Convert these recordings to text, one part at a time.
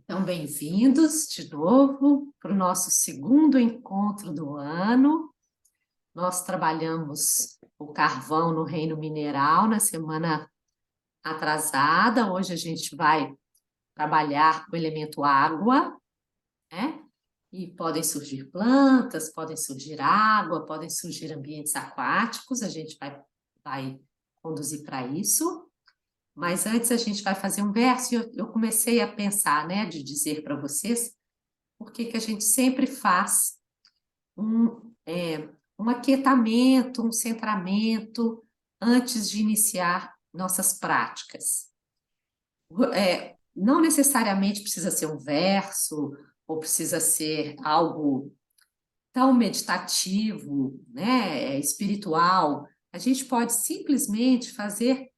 Então, bem-vindos de novo para o nosso segundo encontro do ano. Nós trabalhamos o carvão no reino mineral na semana atrasada. Hoje a gente vai trabalhar o elemento água, né? E podem surgir plantas, podem surgir água, podem surgir ambientes aquáticos. A gente vai conduzir para isso. Mas antes a gente vai fazer um verso e eu comecei a pensar, né, de dizer para vocês por que que a gente sempre faz um aquietamento, um centramento antes de iniciar nossas práticas. Não necessariamente precisa ser um verso ou precisa ser algo tão meditativo, né, espiritual. A gente pode simplesmente fazer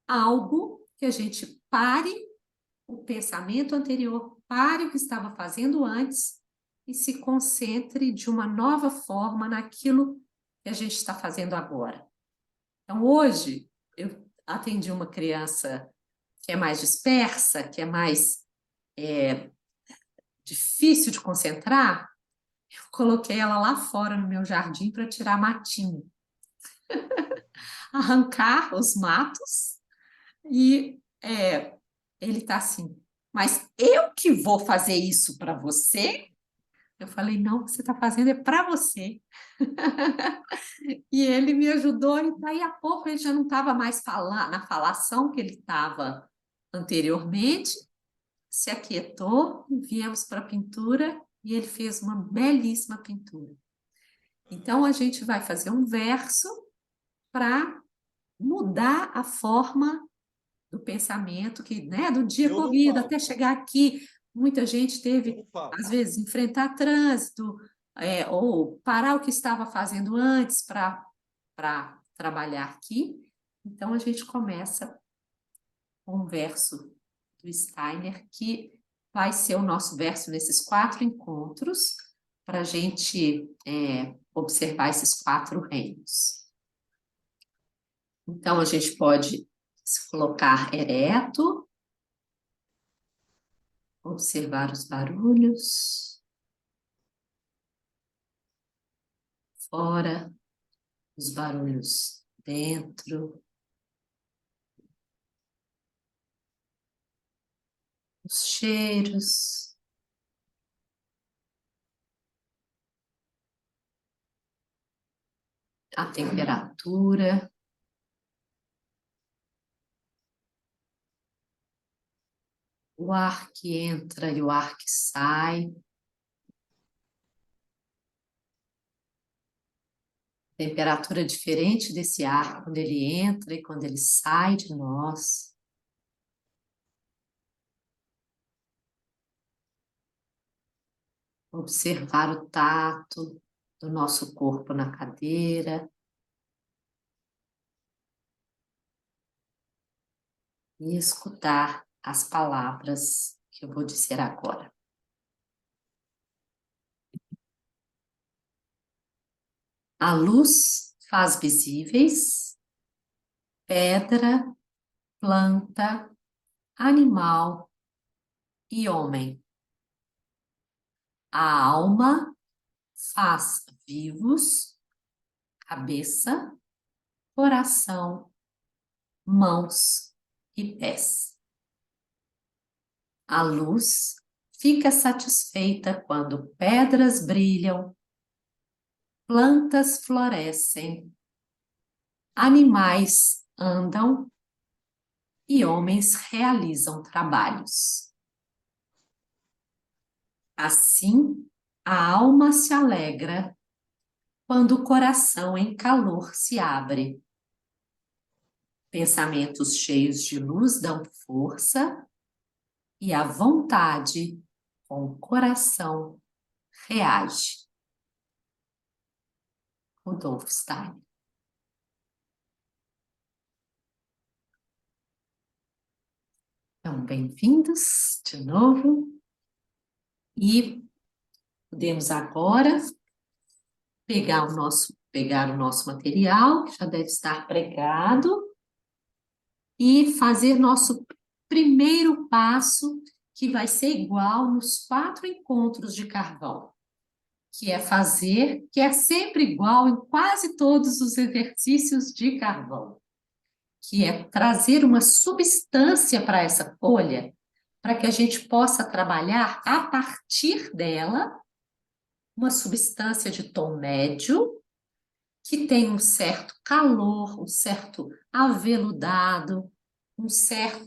algo que a gente pare o pensamento anterior, pare o que estava fazendo antes e se concentre de uma nova forma naquilo que a gente está fazendo agora. Então, hoje, eu atendi uma criança que é mais dispersa, que é mais difícil de concentrar, eu coloquei ela lá fora no meu jardim para tirar matinho, arrancar os matos e ele está assim, mas eu que vou fazer isso para você? Eu falei, não, o que você está fazendo é para você. E ele me ajudou, e daí a pouco ele já não estava mais na falação que ele estava anteriormente, se aquietou, viemos para a pintura e ele fez uma belíssima pintura. Então, a gente vai fazer um verso para mudar a forma do pensamento, que, né, do dia Eu não corrido falo. até chegar aqui, muita gente Eu teve, não falo. às vezes, enfrentar trânsito, ou parar o que estava fazendo antes para trabalhar aqui. Então, a gente começa com um verso do Steiner, que vai ser o nosso verso nesses 4 encontros, para a gente observar esses 4 reinos. Então, a gente pode se colocar ereto, observar os barulhos, fora, os barulhos dentro, os cheiros, a temperatura, o ar que entra e o ar que sai, temperatura diferente desse ar quando ele entra e quando ele sai de nós. Observar o tato do nosso corpo na cadeira. E escutar as palavras que eu vou dizer agora. A luz faz visíveis pedra, planta, animal e homem. A alma faz vivos cabeça, coração, mãos e pés. A luz fica satisfeita quando pedras brilham, plantas florescem, animais andam e homens realizam trabalhos. Assim, a alma se alegra quando o coração em calor se abre. Pensamentos cheios de luz dão força e a vontade com o coração reage. Rudolf Steiner. Então, bem-vindos de novo. E podemos agora pegar o nosso material, que já deve estar pregado, e fazer nosso primeiro passo, que vai ser igual nos 4 encontros de carvão, que é sempre igual em quase todos os exercícios de carvão, que é trazer uma substância para essa folha, para que a gente possa trabalhar a partir dela uma substância de tom médio, que tem um certo calor, um certo aveludado,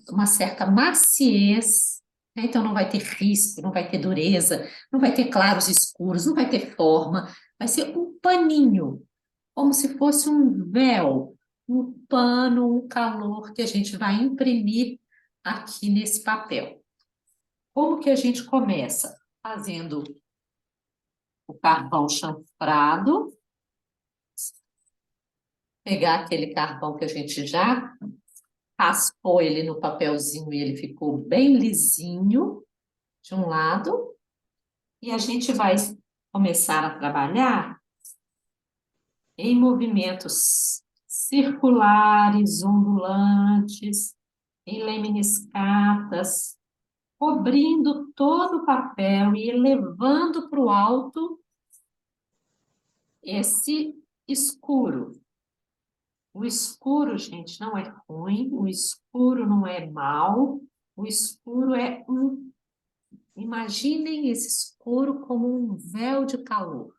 uma certa maciez, né? Então não vai ter risco, não vai ter dureza, não vai ter claros escuros, não vai ter forma, vai ser um paninho, como se fosse um véu, um pano, um calor que a gente vai imprimir aqui nesse papel. Como que a gente começa? Fazendo o carvão chanfrado, pegar aquele carvão que a gente já raspou ele no papelzinho e ele ficou bem lisinho de um lado, e a gente vai começar a trabalhar em movimentos circulares, ondulantes, em lemniscatas, cobrindo todo o papel e elevando para o alto esse escuro. O escuro, gente, não é ruim, o escuro não é mal, o escuro é um. Imaginem esse escuro como um véu de calor,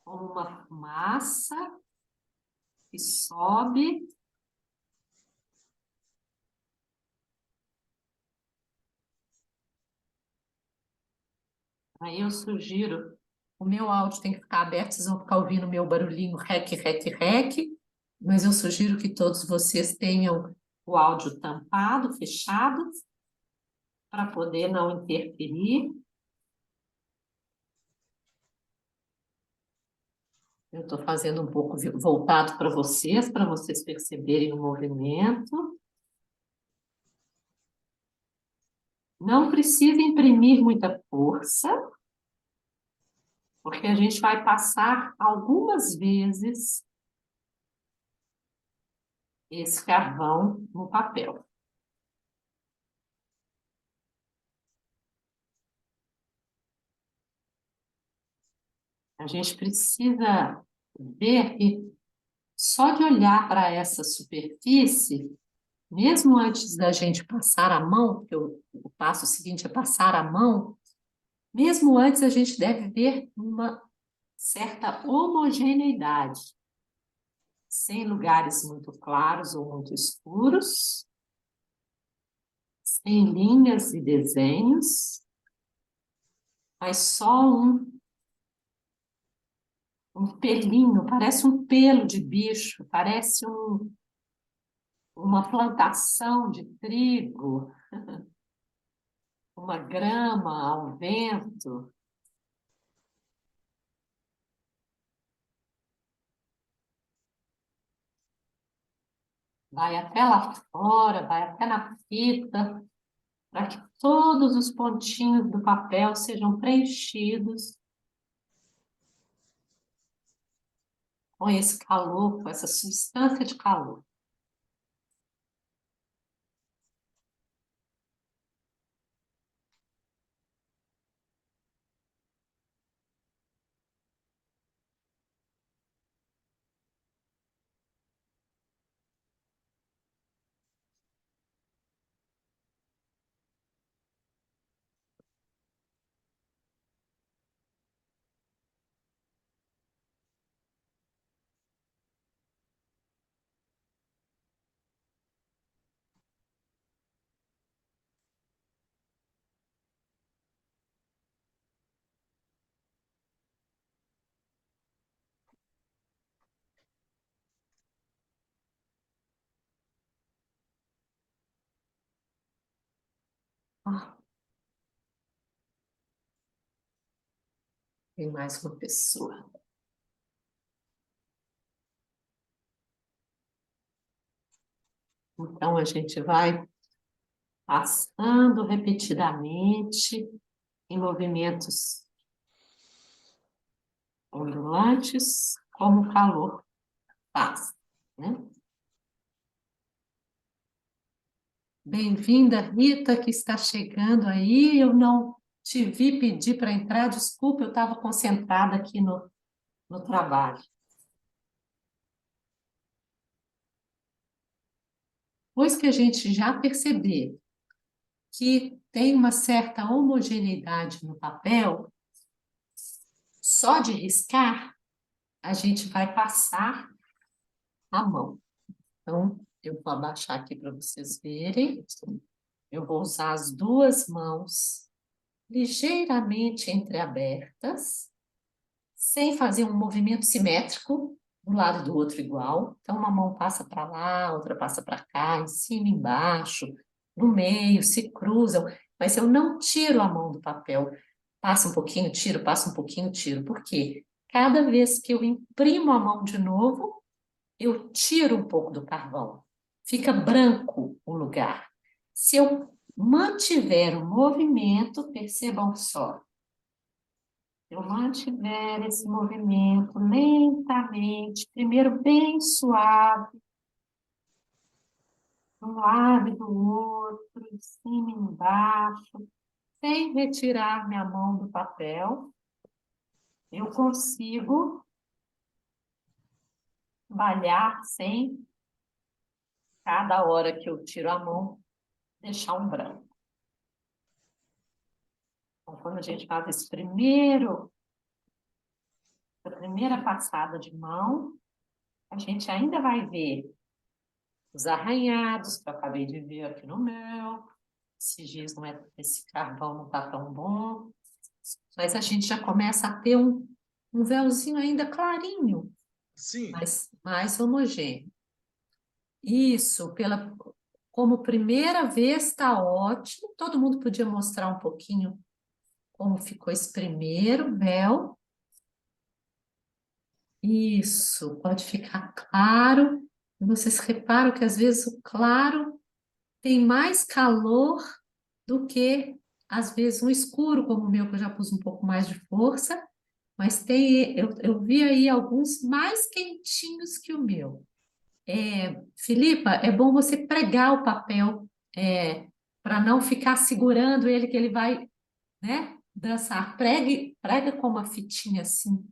como uma fumaça que sobe. Aí eu sugiro, o meu áudio tem que ficar aberto, vocês vão ficar ouvindo o meu barulhinho rec, rec, rec, mas eu sugiro que todos vocês tenham o áudio tampado, fechado, para poder não interferir. Eu estou fazendo um pouco voltado para vocês perceberem o movimento. Não precisa imprimir muita força, porque a gente vai passar algumas vezes esse carvão no papel. A gente precisa ver que só de olhar para essa superfície, mesmo antes da gente passar a mão, porque o passo seguinte é passar a mão, mesmo antes a gente deve ver uma certa homogeneidade, sem lugares muito claros ou muito escuros, sem linhas e desenhos, mas só um pelinho, parece um pelo de bicho, parece uma plantação de trigo, uma grama ao vento. Vai até lá fora, vai até na fita, para que todos os pontinhos do papel sejam preenchidos com esse calor, com essa substância de calor. Ah, tem mais uma pessoa. Então, a gente vai passando repetidamente em movimentos ondulantes, como o calor faz, né? Bem-vinda, Rita, que está chegando aí. Eu não te vi pedir para entrar, desculpa, eu estava concentrada aqui no trabalho. Pois que a gente já perceber que tem uma certa homogeneidade no papel, só de riscar, a gente vai passar a mão. Então, eu vou abaixar aqui para vocês verem. Eu vou usar as duas mãos ligeiramente entreabertas, sem fazer um movimento simétrico, do lado do outro igual. Então, uma mão passa para lá, outra passa para cá, em cima, embaixo, no meio, se cruzam, mas eu não tiro a mão do papel. Passa um pouquinho, tiro, passa um pouquinho, tiro. Por quê? Cada vez que eu imprimo a mão de novo, eu tiro um pouco do carvão. Fica branco o lugar. Se eu mantiver o movimento, percebam só, eu mantiver esse movimento lentamente, primeiro bem suave, de um lado e do outro, de cima e embaixo, sem retirar minha mão do papel, eu consigo trabalhar sem, cada hora que eu tiro a mão, deixar um branco. Então, quando a gente faz esse a primeira passada de mão, a gente ainda vai ver os arranhados que eu acabei de ver aqui no meu. Esse carvão não está tão bom. Mas a gente já começa a ter um véuzinho ainda clarinho, Sim, mas mais homogêneo. Isso, como primeira vez está ótimo. Todo mundo podia mostrar um pouquinho como ficou esse primeiro véu. Isso, pode ficar claro. Vocês reparam que às vezes o claro tem mais calor do que, às vezes, um escuro como o meu, que eu já pus um pouco mais de força, mas eu vi aí alguns mais quentinhos que o meu. Filipa, é bom você pregar o papel, para não ficar segurando ele, que ele vai, né, dançar. Prega com uma fitinha assim,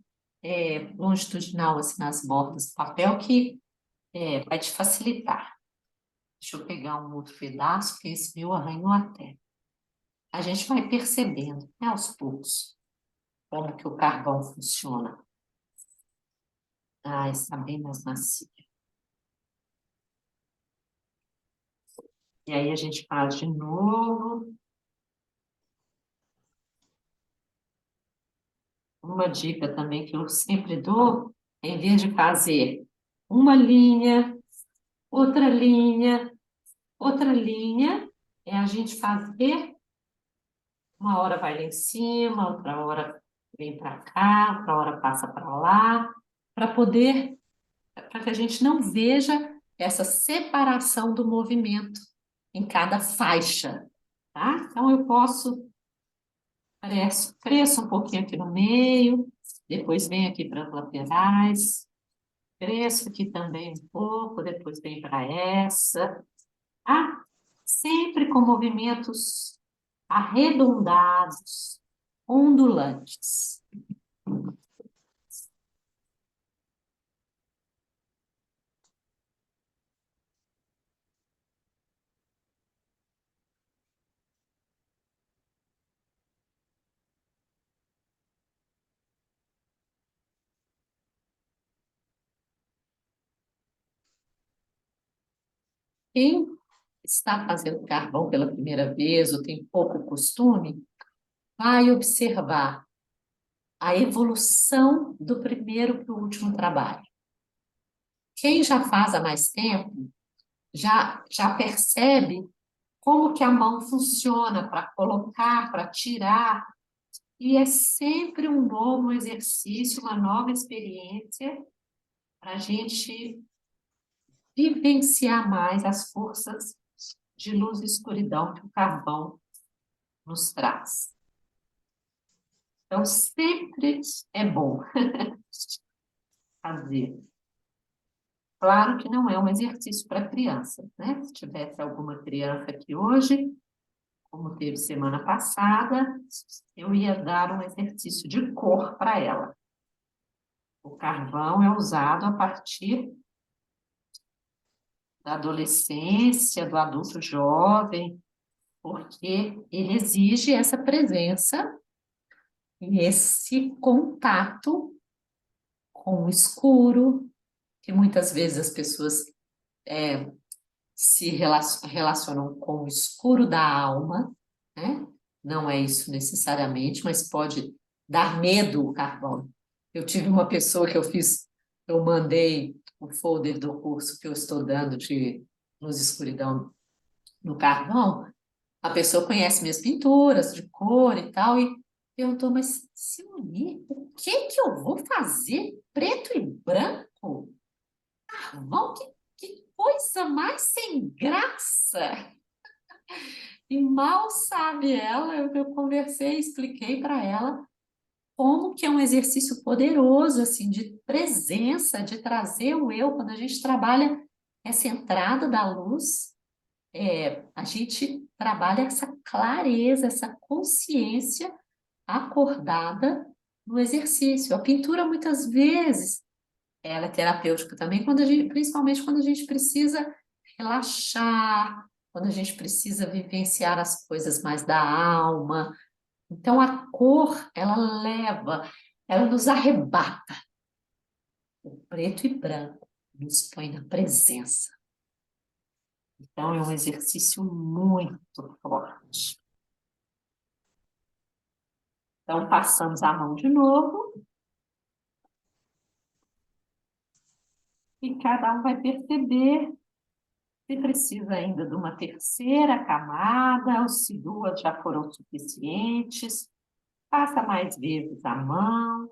longitudinal, assim, nas bordas do papel, que vai te facilitar. Deixa eu pegar um outro pedaço, que esse meu arranhou até. A gente vai percebendo, né, aos poucos, como que o carvão funciona. Ah, está bem mais macio. E aí a gente faz de novo. Uma dica também que eu sempre dou, em vez de fazer uma linha, outra linha, outra linha, é a gente fazer, uma hora vai lá em cima, outra hora vem para cá, outra hora passa para lá, para que a gente não veja essa separação do movimento em cada faixa, tá? Então, eu posso, cresço um pouquinho aqui no meio, depois venho aqui para as laterais, cresço aqui também um pouco, depois venho para essa, tá? Sempre com movimentos arredondados, ondulantes. Quem está fazendo carvão pela primeira vez ou tem pouco costume, vai observar a evolução do primeiro para o último trabalho. Quem já faz há mais tempo já percebe como que a mão funciona para colocar, para tirar, e é sempre um novo exercício, uma nova experiência para a gente vivenciar mais as forças de luz e escuridão que o carvão nos traz. Então, sempre é bom fazer. Claro que não é um exercício para criança, né? Se tivesse alguma criança aqui hoje, como teve semana passada, eu ia dar um exercício de cor para ela. O carvão é usado a partir da adolescência, do adulto jovem, porque ele exige essa presença e esse contato com o escuro, que muitas vezes as pessoas se relacionam com o escuro da alma, né? Não é isso necessariamente, mas pode dar medo o carvão. Eu tive uma pessoa que eu mandei o folder do curso que eu estou dando de Luz e Escuridão no carvão. A pessoa conhece minhas pinturas de cor e tal, e perguntou, mas Simone, o que que eu vou fazer preto e branco? Carvão, que coisa mais sem graça! E mal sabe ela, eu conversei, expliquei para ela como que é um exercício poderoso, assim, de presença, de trazer o eu, quando a gente trabalha essa entrada da luz, a gente trabalha essa clareza, essa consciência acordada no exercício. A pintura, muitas vezes, ela é terapêutica também, principalmente quando a gente precisa relaxar, quando a gente precisa vivenciar as coisas mais da alma. Então, a cor, ela nos arrebata. O preto e branco nos põe na presença. Então, é um exercício muito forte. Então, passamos a mão de novo e cada um vai perceber se precisa ainda de uma terceira camada, ou se duas já foram suficientes. Passa mais vezes a mão.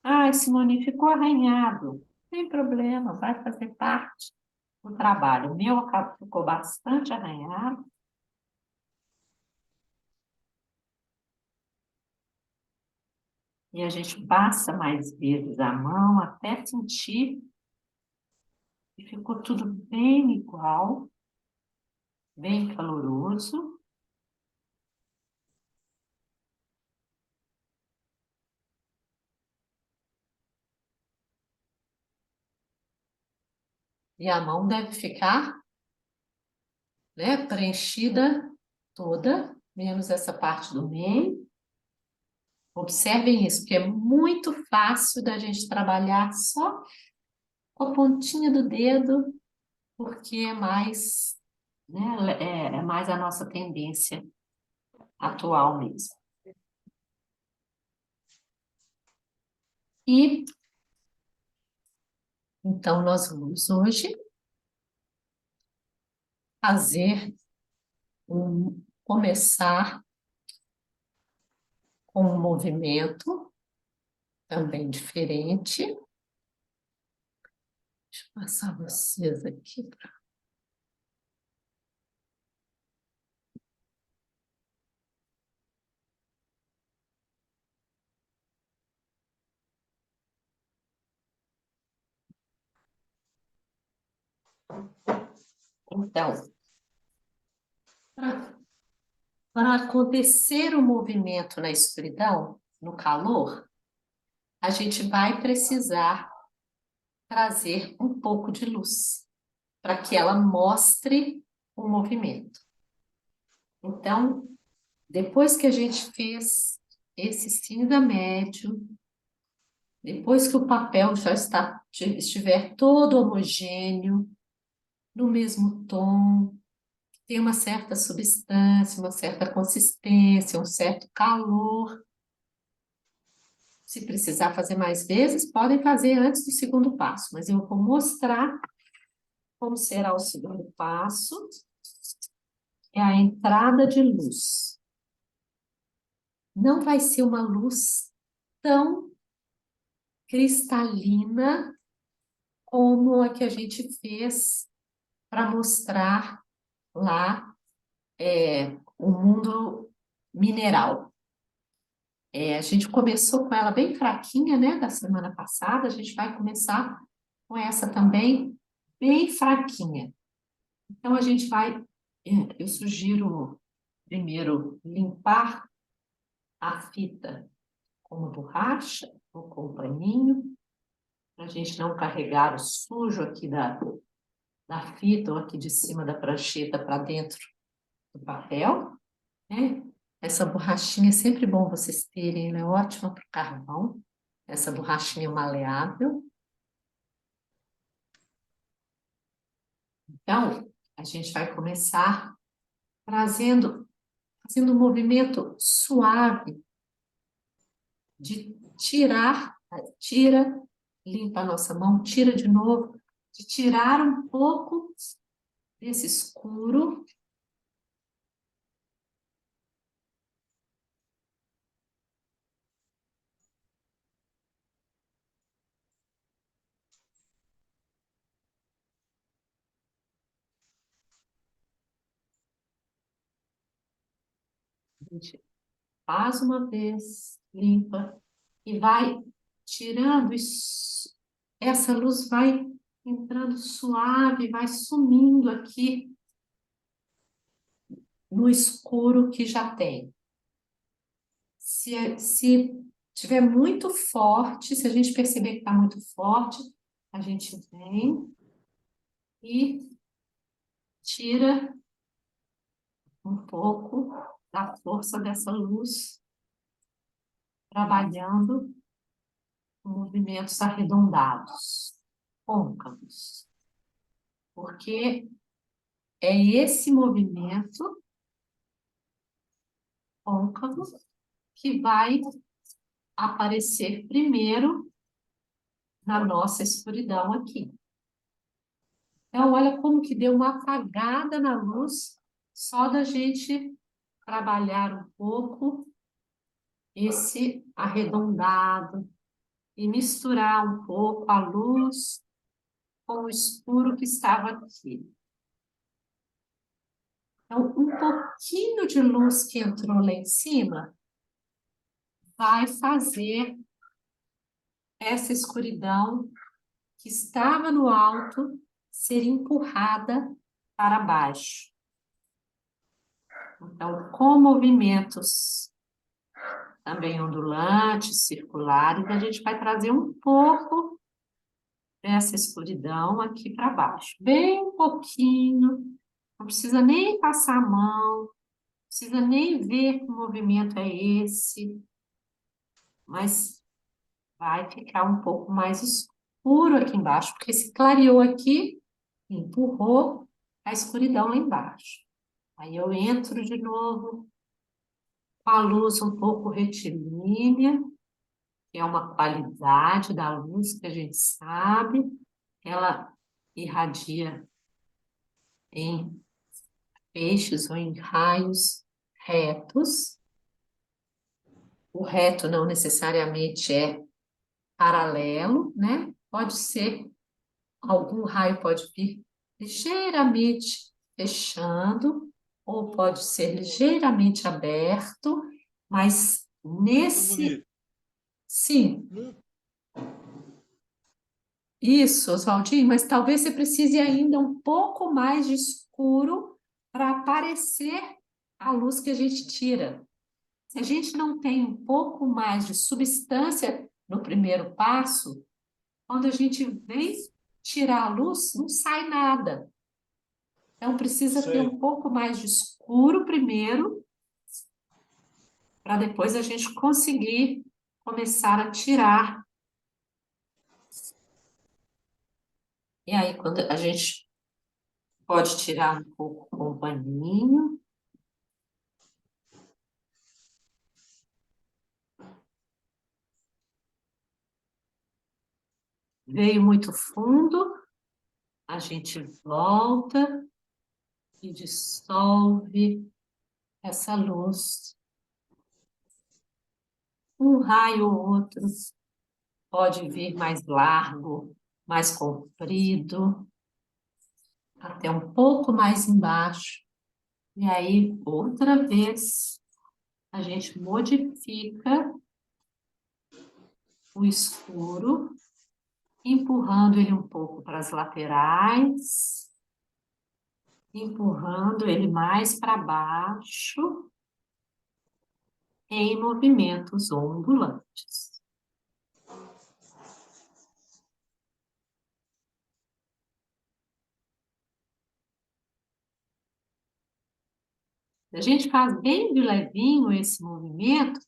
Ah, Simone, ficou arranhado. Sem problema, vai fazer parte do trabalho. O meu ficou bastante arranhado. E a gente passa mais vezes a mão até sentir que ficou tudo bem igual, bem caloroso. E a mão deve ficar, né, preenchida toda, menos essa parte do meio. Observem isso, porque é muito fácil da gente trabalhar só com a pontinha do dedo, porque é mais, né, é mais a nossa tendência atual mesmo. E então nós vamos hoje começar com um movimento também diferente. Deixa eu passar vocês aqui. Então, para acontecer o movimento na escuridão, no calor, a gente vai precisar trazer um pouco de luz para que ela mostre o movimento. Então, depois que a gente fez esse cinza médio, depois que o papel já estiver todo homogêneo, no mesmo tom, tem uma certa substância, uma certa consistência, um certo calor. Se precisar fazer mais vezes, podem fazer antes do segundo passo, mas eu vou mostrar como será o segundo passo. É a entrada de luz. Não vai ser uma luz tão cristalina como a que a gente fez para mostrar lá o mundo mineral. A gente começou com ela bem fraquinha, né, da semana passada, a gente vai começar com essa também bem fraquinha. Então, a gente vai, eu sugiro primeiro limpar a fita com uma borracha ou com um paninho, para a gente não carregar o sujo aqui da fita ou aqui de cima da prancheta para dentro do papel, né? Essa borrachinha é sempre bom vocês terem, ela é ótima para o carvão. Essa borrachinha maleável. Então, a gente vai começar fazendo um movimento suave de tira, limpa a nossa mão, tira de novo, de tirar um pouco desse escuro. A gente faz uma vez, limpa, e vai tirando isso. Essa luz vai entrando suave, vai sumindo aqui no escuro que já tem. Se tiver muito forte, se a gente perceber que está muito forte, a gente vem e tira um pouco da força dessa luz, trabalhando com movimentos arredondados, côncavos. Porque é esse movimento côncavo que vai aparecer primeiro na nossa escuridão aqui. Então, olha como que deu uma apagada na luz só da gente trabalhar um pouco esse arredondado e misturar um pouco a luz com o escuro que estava aqui. Então, um pouquinho de luz que entrou lá em cima vai fazer essa escuridão que estava no alto ser empurrada para baixo. Então, com movimentos também ondulantes, circulares, a gente vai trazer um pouco dessa escuridão aqui para baixo. Bem pouquinho, não precisa nem passar a mão, não precisa nem ver que movimento é esse, mas vai ficar um pouco mais escuro aqui embaixo, porque se clareou aqui, empurrou a escuridão lá embaixo. Aí eu entro de novo com a luz um pouco retilínea, que é uma qualidade da luz que a gente sabe, ela irradia em feixes ou em raios retos. O reto não necessariamente é paralelo, né? Pode ser, algum raio pode vir ligeiramente fechando, ou pode ser ligeiramente aberto, mas nesse... Sim, isso, Oswaldinho, mas talvez você precise ainda um pouco mais de escuro para aparecer a luz que a gente tira. Se a gente não tem um pouco mais de substância no primeiro passo, quando a gente vem tirar a luz, não sai nada. Então, precisa ter um pouco mais de escuro primeiro, para depois a gente conseguir começar a tirar. E aí, quando a gente pode tirar um pouco com o paninho. Veio muito fundo, a gente volta e dissolve essa luz. Um raio ou outro pode vir mais largo, mais comprido, até um pouco mais embaixo. E aí, outra vez, a gente modifica o escuro empurrando ele um pouco para as laterais, empurrando ele mais para baixo, em movimentos ondulantes. A gente faz bem de levinho esse movimento,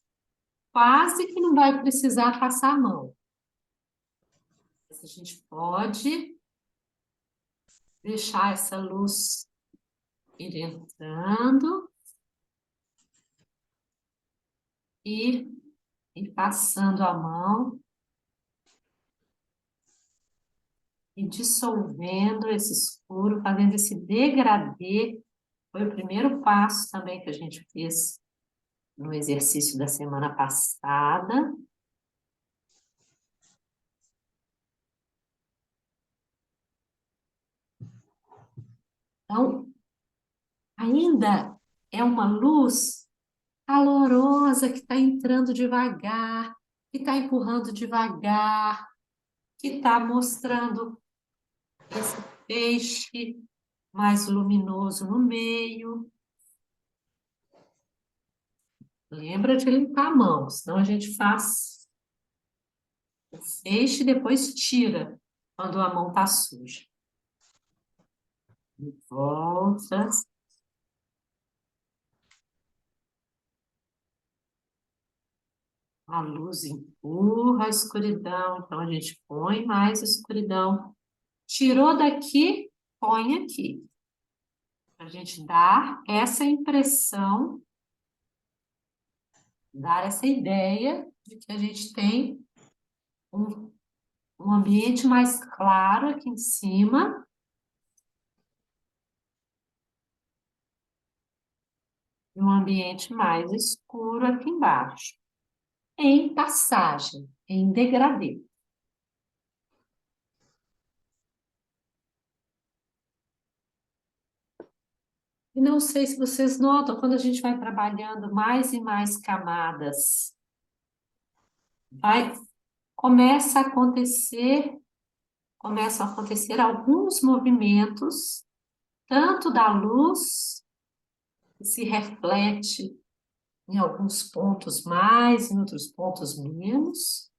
quase que não vai precisar passar a mão. Mas a gente pode deixar essa luz ir entrando e passando a mão e dissolvendo esse escuro, fazendo esse degradê. Foi o primeiro passo também que a gente fez no exercício da semana passada. Então, ainda é uma luz calorosa que está entrando devagar, que está empurrando devagar, que está mostrando esse peixe mais luminoso no meio. Lembra de limpar a mão, senão a gente faz o feixe e depois tira quando a mão está suja. E volta. A luz empurra a escuridão, então a gente põe mais escuridão. Tirou daqui, põe aqui. A gente dá essa impressão, dar essa ideia de que a gente tem um ambiente mais claro aqui em cima. E um ambiente mais escuro aqui embaixo. Em passagem, em degradê. E não sei se vocês notam, quando a gente vai trabalhando mais e mais camadas, começam a acontecer alguns movimentos, tanto da luz, que se reflete em alguns pontos mais, em outros pontos menos,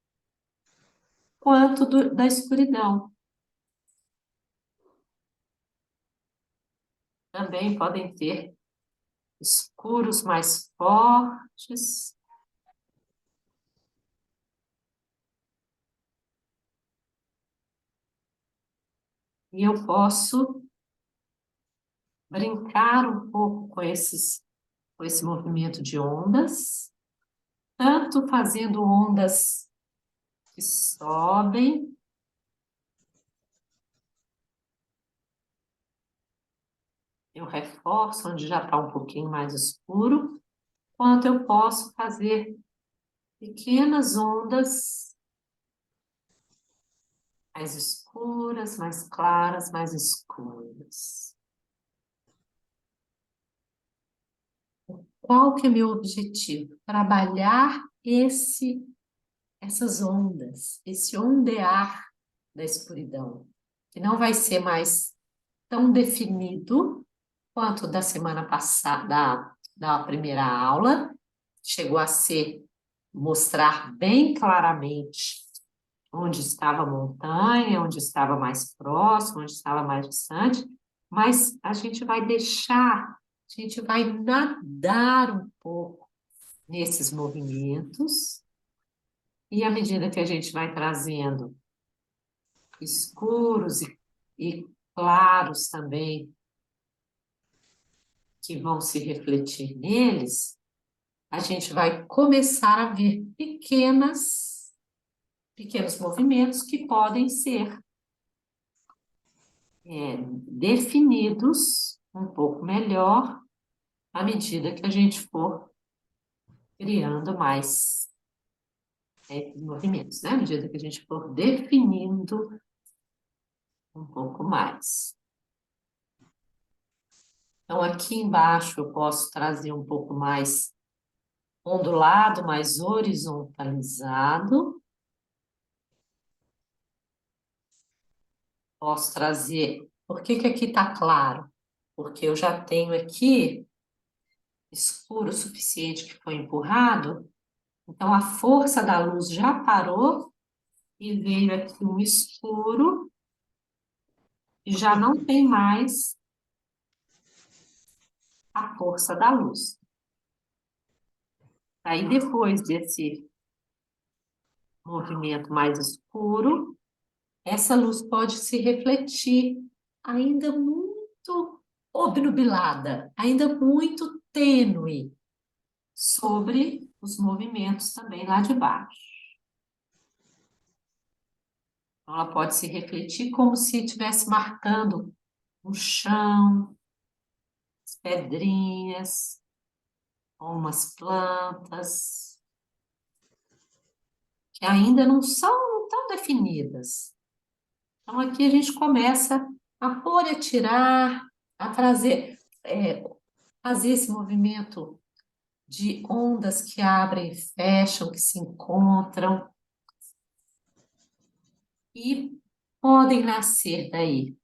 quanto da escuridão. Também podem ter escuros mais fortes. E eu posso brincar um pouco com esse movimento de ondas, tanto fazendo ondas que sobem, eu reforço onde já está um pouquinho mais escuro, quanto eu posso fazer pequenas ondas mais escuras, mais claras, mais escuras. Qual que é meu objetivo? Trabalhar essas ondas, esse ondear da escuridão, que não vai ser mais tão definido quanto da semana passada, da primeira aula, chegou a ser mostrar bem claramente onde estava a montanha, onde estava mais próximo, onde estava mais distante, mas a gente vai a gente vai nadar um pouco nesses movimentos, e à medida que a gente vai trazendo escuros e claros também, que vão se refletir neles, a gente vai começar a ver pequenos movimentos que podem ser definidos um pouco melhor à medida que a gente for criando mais movimentos, né? À medida que a gente for definindo um pouco mais. Então, aqui embaixo eu posso trazer um pouco mais ondulado, mais horizontalizado. Posso trazer... Por que que aqui está claro? Porque eu já tenho aqui escuro o suficiente que foi empurrado, então a força da luz já parou e veio aqui um escuro e já não tem mais a força da luz. Aí depois desse movimento mais escuro, essa luz pode se refletir ainda muito obnubilada, ainda muito tênue sobre os movimentos também lá de baixo. Ela pode se refletir como se estivesse marcando o chão, as pedrinhas, ou umas plantas, que ainda não são tão definidas. Então, aqui a gente começa a pôr e a tirar, a trazer, fazer esse movimento de ondas que abrem e fecham, que se encontram, e podem nascer daí.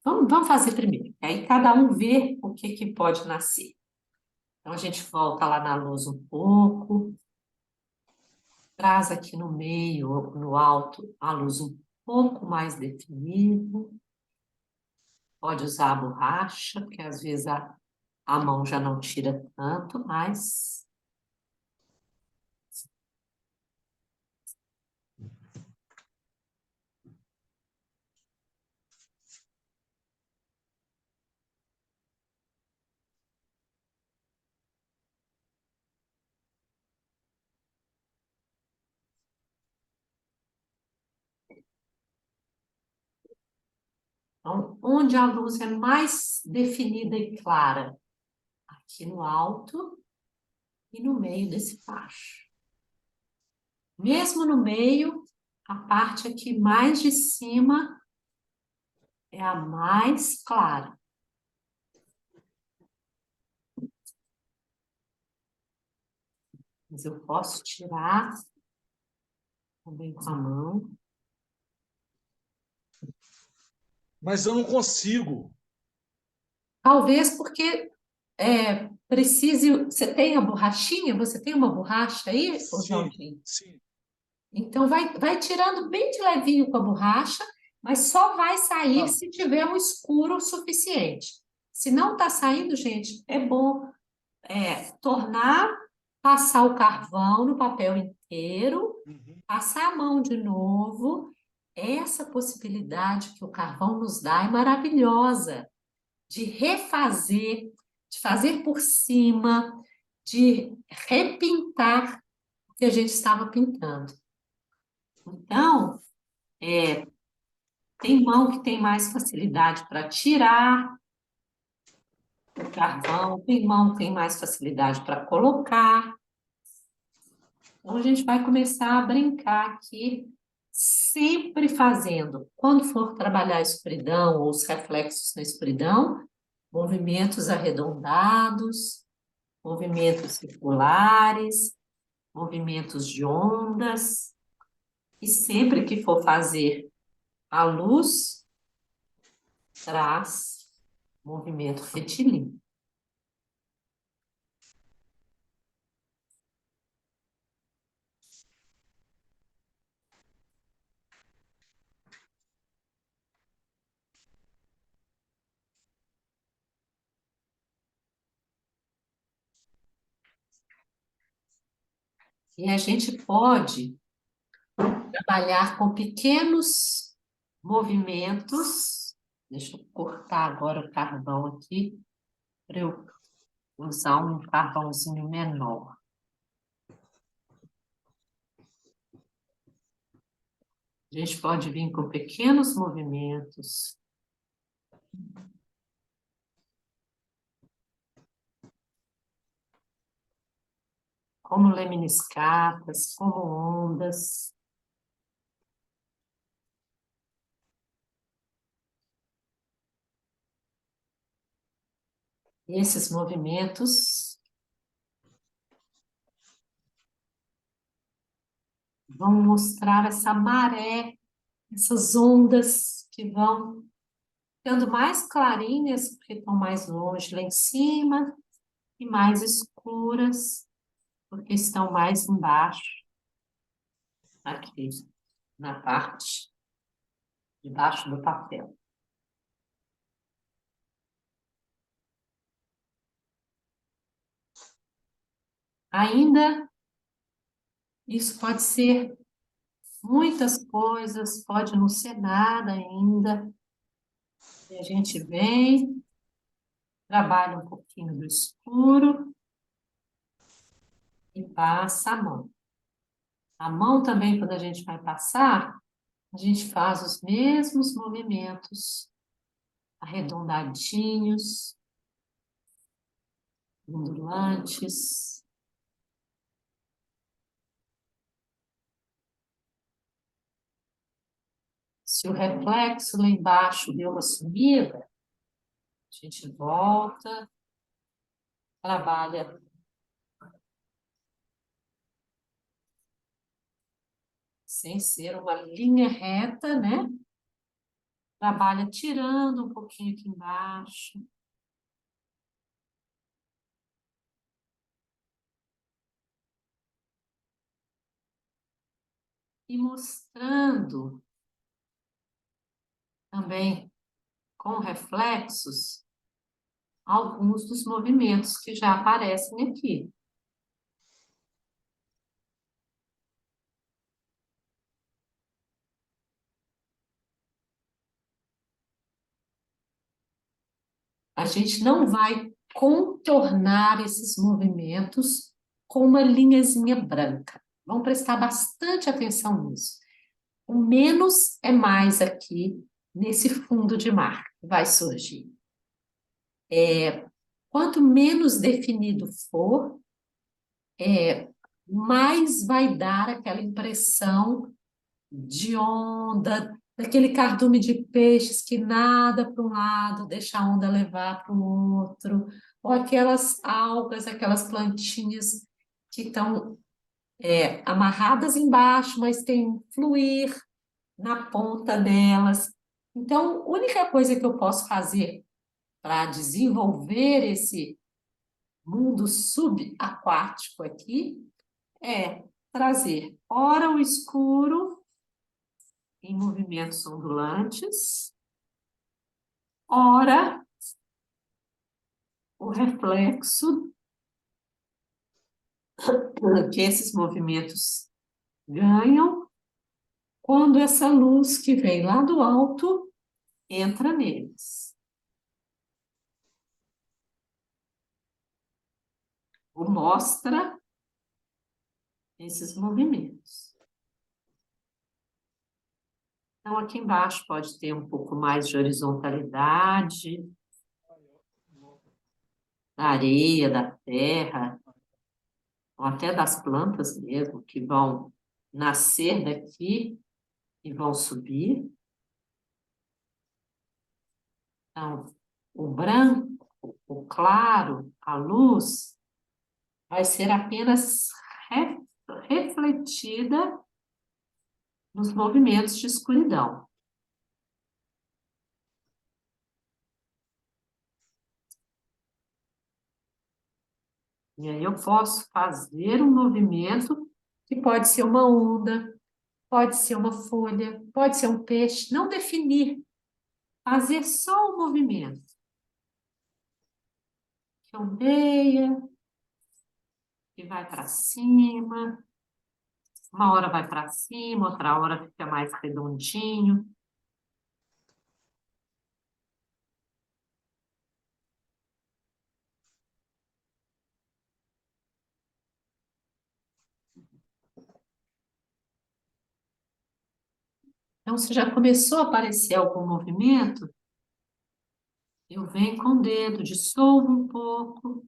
Vamos fazer primeiro, aí cada um vê o que que pode nascer. Então, a gente volta lá na luz um pouco, traz aqui no meio, no alto, a luz um pouco mais definida. Pode usar a borracha, porque às vezes a mão já não tira tanto, mas... Então, onde a luz é mais definida e clara? Aqui no alto e no meio desse facho. Mesmo no meio, a parte aqui mais de cima é a mais clara. Mas eu posso tirar também com a mão. Mas eu não consigo. Talvez porque precise... Você tem a borrachinha? Você tem uma borracha aí, ô Sim, Joãozinho? sim. Então, vai tirando bem de levinho com a borracha, mas só vai sair Ah, se tiver um escuro suficiente. Se não está saindo, gente, é bom tornar, passar o carvão no papel inteiro, uhum. passar a mão de novo. Essa possibilidade que o carvão nos dá é maravilhosa, de refazer, de fazer por cima, de repintar o que a gente estava pintando. Então, tem mão que tem mais facilidade para tirar o carvão, tem mão que tem mais facilidade para colocar. Então, a gente vai começar a brincar aqui, sempre fazendo, quando for trabalhar a escuridão ou os reflexos na escuridão, movimentos arredondados, movimentos circulares, movimentos de ondas, e sempre que for fazer a luz, traz movimento retilíneo. E a gente pode trabalhar com pequenos movimentos. Deixa eu cortar agora o carvão aqui, para eu usar um carvãozinho menor. A gente pode vir com pequenos movimentos. Como lemniscatas, como ondas. E esses movimentos vão mostrar essa maré essas ondas que vão ficando mais clarinhas, porque estão mais longe lá em cima, e mais escuras, porque estão mais embaixo, aqui, na parte de baixo do papel. Ainda, isso pode ser muitas coisas, pode não ser nada ainda. E a gente vem, trabalha um pouquinho do escuro e passa a mão. A mão também, quando a gente vai passar, a gente faz os mesmos movimentos, arredondadinhos, ondulantes. Se o reflexo lá embaixo deu uma sumida, a gente volta, trabalha sem ser uma linha reta, né? Trabalha tirando um pouquinho aqui embaixo. E mostrando também com reflexos alguns dos movimentos que já aparecem aqui. A gente não vai contornar esses movimentos com uma linhazinha branca. Vamos prestar bastante atenção nisso. O menos é mais aqui nesse fundo de mar que vai surgir. Quanto menos definido for, mais vai dar aquela impressão de onda, daquele cardume de peixes que nada para um lado, deixa a onda levar para o outro, ou aquelas algas, aquelas plantinhas que estão amarradas embaixo, mas tem um fluir na ponta delas. Então, a única coisa que eu posso fazer para desenvolver esse mundo subaquático aqui é trazer, ora o escuro em movimentos ondulantes, ora o reflexo que esses movimentos ganham quando essa luz que vem lá do alto entra neles. Ou mostra esses movimentos. Então, aqui embaixo pode ter um pouco mais de horizontalidade, da areia, da terra, ou até das plantas mesmo, que vão nascer daqui e vão subir. Então, o branco, o claro, a luz, vai ser apenas refletida nos movimentos de escuridão. E aí eu posso fazer um movimento que pode ser uma onda, pode ser uma folha, pode ser um peixe, não definir, fazer só o movimento. Que ondeia, que vai para cima, uma hora vai para cima, outra hora fica mais redondinho. Então, se já começou a aparecer algum movimento, eu venho com o dedo, dissolvo um pouco,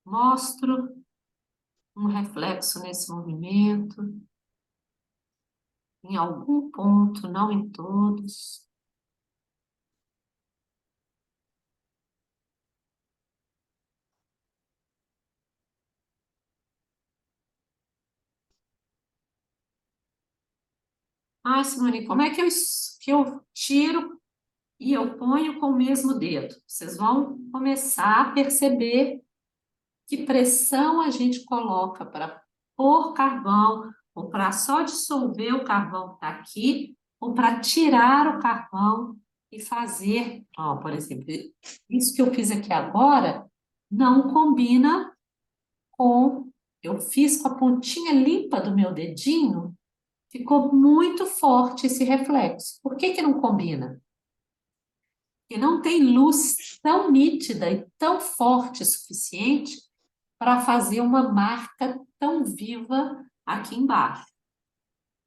mostro um reflexo nesse movimento, em algum ponto, não em todos. Ah, Simone, como é que eu tiro e eu ponho com o mesmo dedo? Vocês vão começar a perceber que pressão a gente coloca para pôr carvão, ou para só dissolver o carvão que está aqui, ou para tirar o carvão e fazer. Ó, por exemplo, isso que eu fiz aqui agora não combina com. Eu fiz com a pontinha limpa do meu dedinho, ficou muito forte esse reflexo. Por que que não combina? Porque não tem luz tão nítida e tão forte o suficiente para fazer uma marca tão viva aqui embaixo.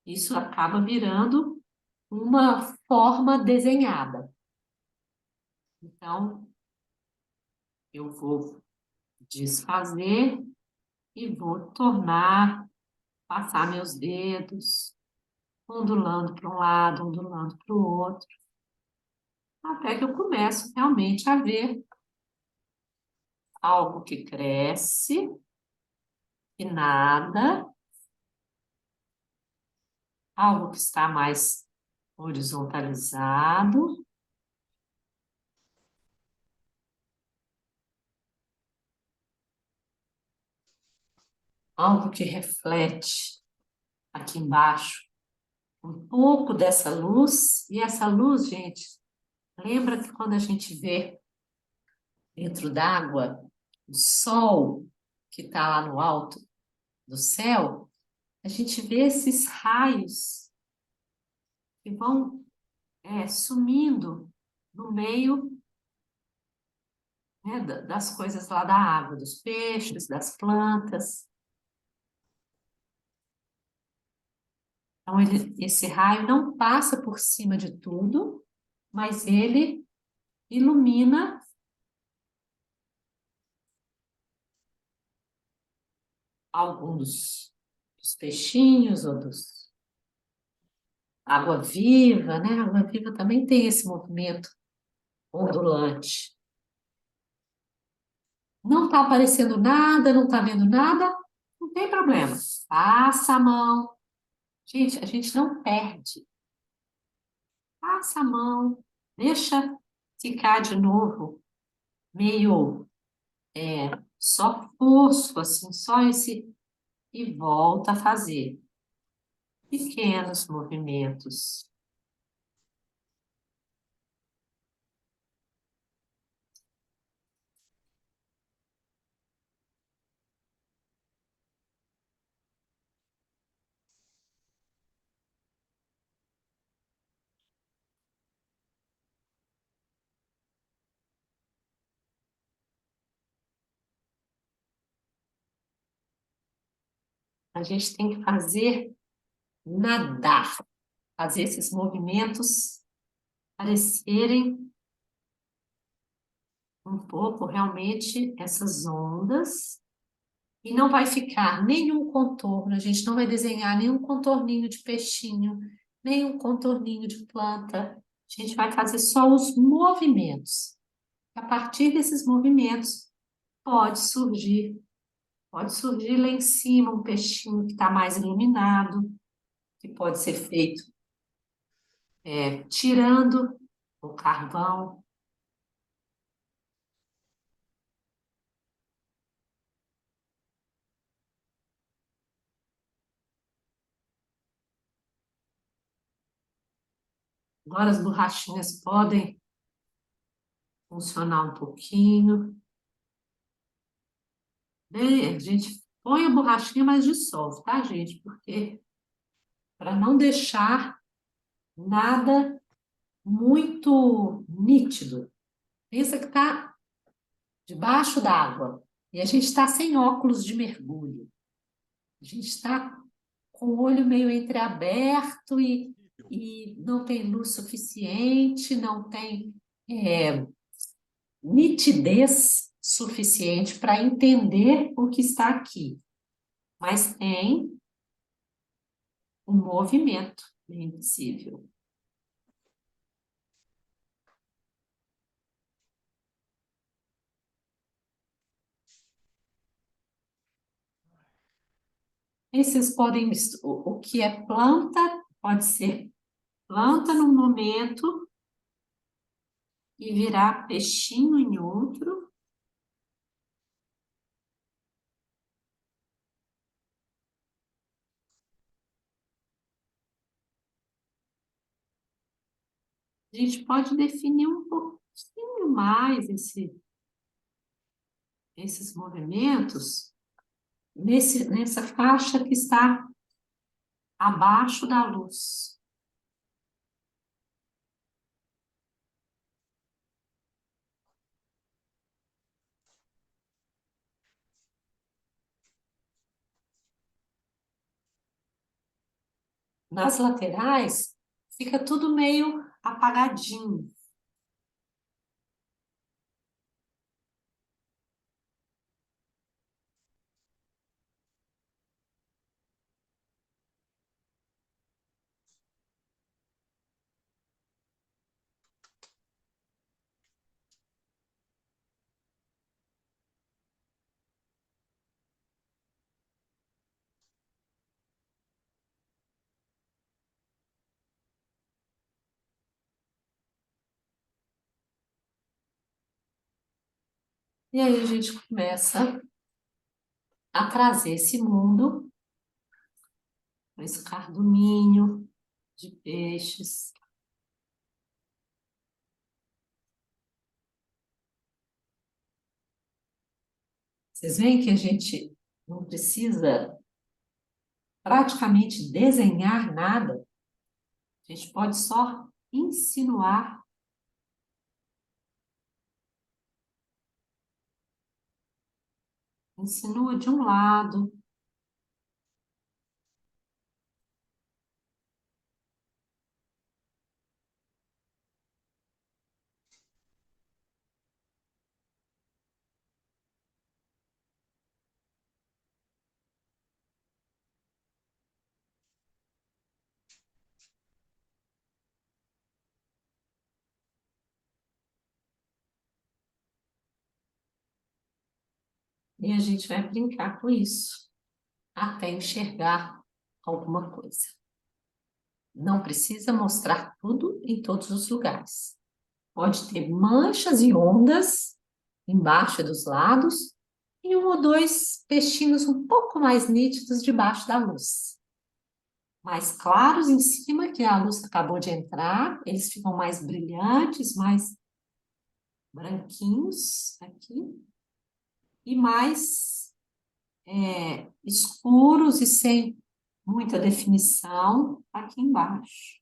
Isso acaba virando uma forma desenhada. Então, eu vou desfazer e vou tornar, passar meus dedos, ondulando para um lado, ondulando para o outro, até que eu começo realmente a ver algo que cresce e nada, algo que está mais horizontalizado, algo que reflete aqui embaixo um pouco dessa luz, e essa luz, gente, lembra que quando a gente vê dentro d'água o sol que está lá no alto do céu, a gente vê esses raios que vão sumindo no meio, né, das coisas lá da água, dos peixes, das plantas. Então, esse raio não passa por cima de tudo, mas ele ilumina alguns dos peixinhos ou dos água-viva, né? A água-viva também tem esse movimento ondulante. Não está aparecendo nada, não está vendo nada, não tem problema. Passa a mão. Gente, a gente não perde. Passa a mão, deixa ficar de novo meio só fosco, assim, só esse, e volta a fazer pequenos movimentos. A gente tem que fazer nadar, fazer esses movimentos parecerem um pouco realmente essas ondas, e não vai ficar nenhum contorno, a gente não vai desenhar nenhum contorninho de peixinho, nenhum contorninho de planta, a gente vai fazer só os movimentos. A partir desses movimentos pode surgir lá em cima um peixinho que está mais iluminado, que pode ser feito tirando o carvão. Agora as borrachinhas podem funcionar um pouquinho. A gente põe a borrachinha, mas dissolve, tá, gente? Porque para não deixar nada muito nítido. Pensa que está debaixo d'água e a gente está sem óculos de mergulho. A gente está com o olho meio entreaberto e não tem luz suficiente, não tem nitidez suficiente para entender o que está aqui. Mas tem um movimento invisível. E vocês podem, o que é planta Pode ser planta num momento e virar peixinho em outro. A gente pode definir um pouquinho mais esses movimentos nessa faixa que está abaixo da luz. Nas laterais, fica tudo meio apagadinho. E aí a gente começa a trazer esse mundo, esse carduminho de peixes. Vocês veem que a gente não precisa praticamente desenhar nada, a gente pode só insinuar. Insinua de um lado, e a gente vai brincar com isso, até enxergar alguma coisa. Não precisa mostrar tudo em todos os lugares. Pode ter manchas e ondas embaixo e dos lados, e um ou dois peixinhos um pouco mais nítidos debaixo da luz. Mais claros em cima, que a luz acabou de entrar, eles ficam mais brilhantes, mais branquinhos aqui, e mais escuros e sem muita definição aqui embaixo.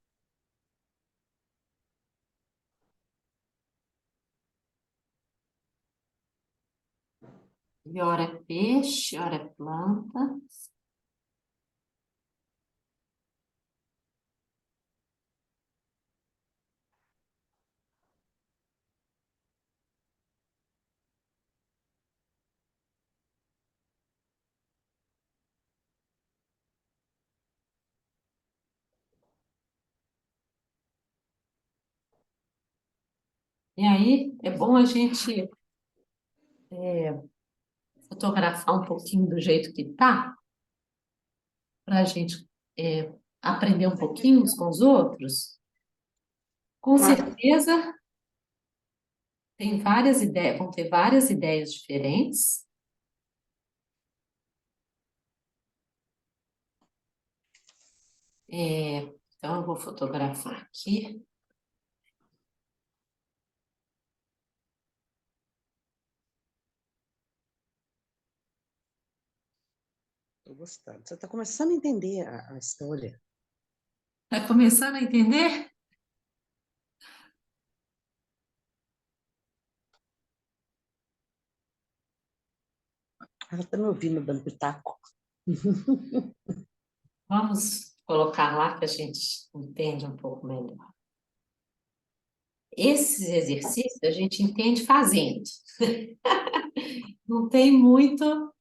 E ora é peixe, ora é planta. E aí é bom a gente fotografar um pouquinho do jeito que tá, para a gente aprender um pouquinho uns com os outros. Com certeza tem várias ideias, vão ter várias ideias diferentes. Então eu vou fotografar aqui. Tô gostando. Você está começando a entender a história. Tá começando a entender? Ela está me ouvindo dando pitaco. Vamos colocar lá que a gente entende um pouco melhor. Esses exercícios a gente entende fazendo. Não tem muito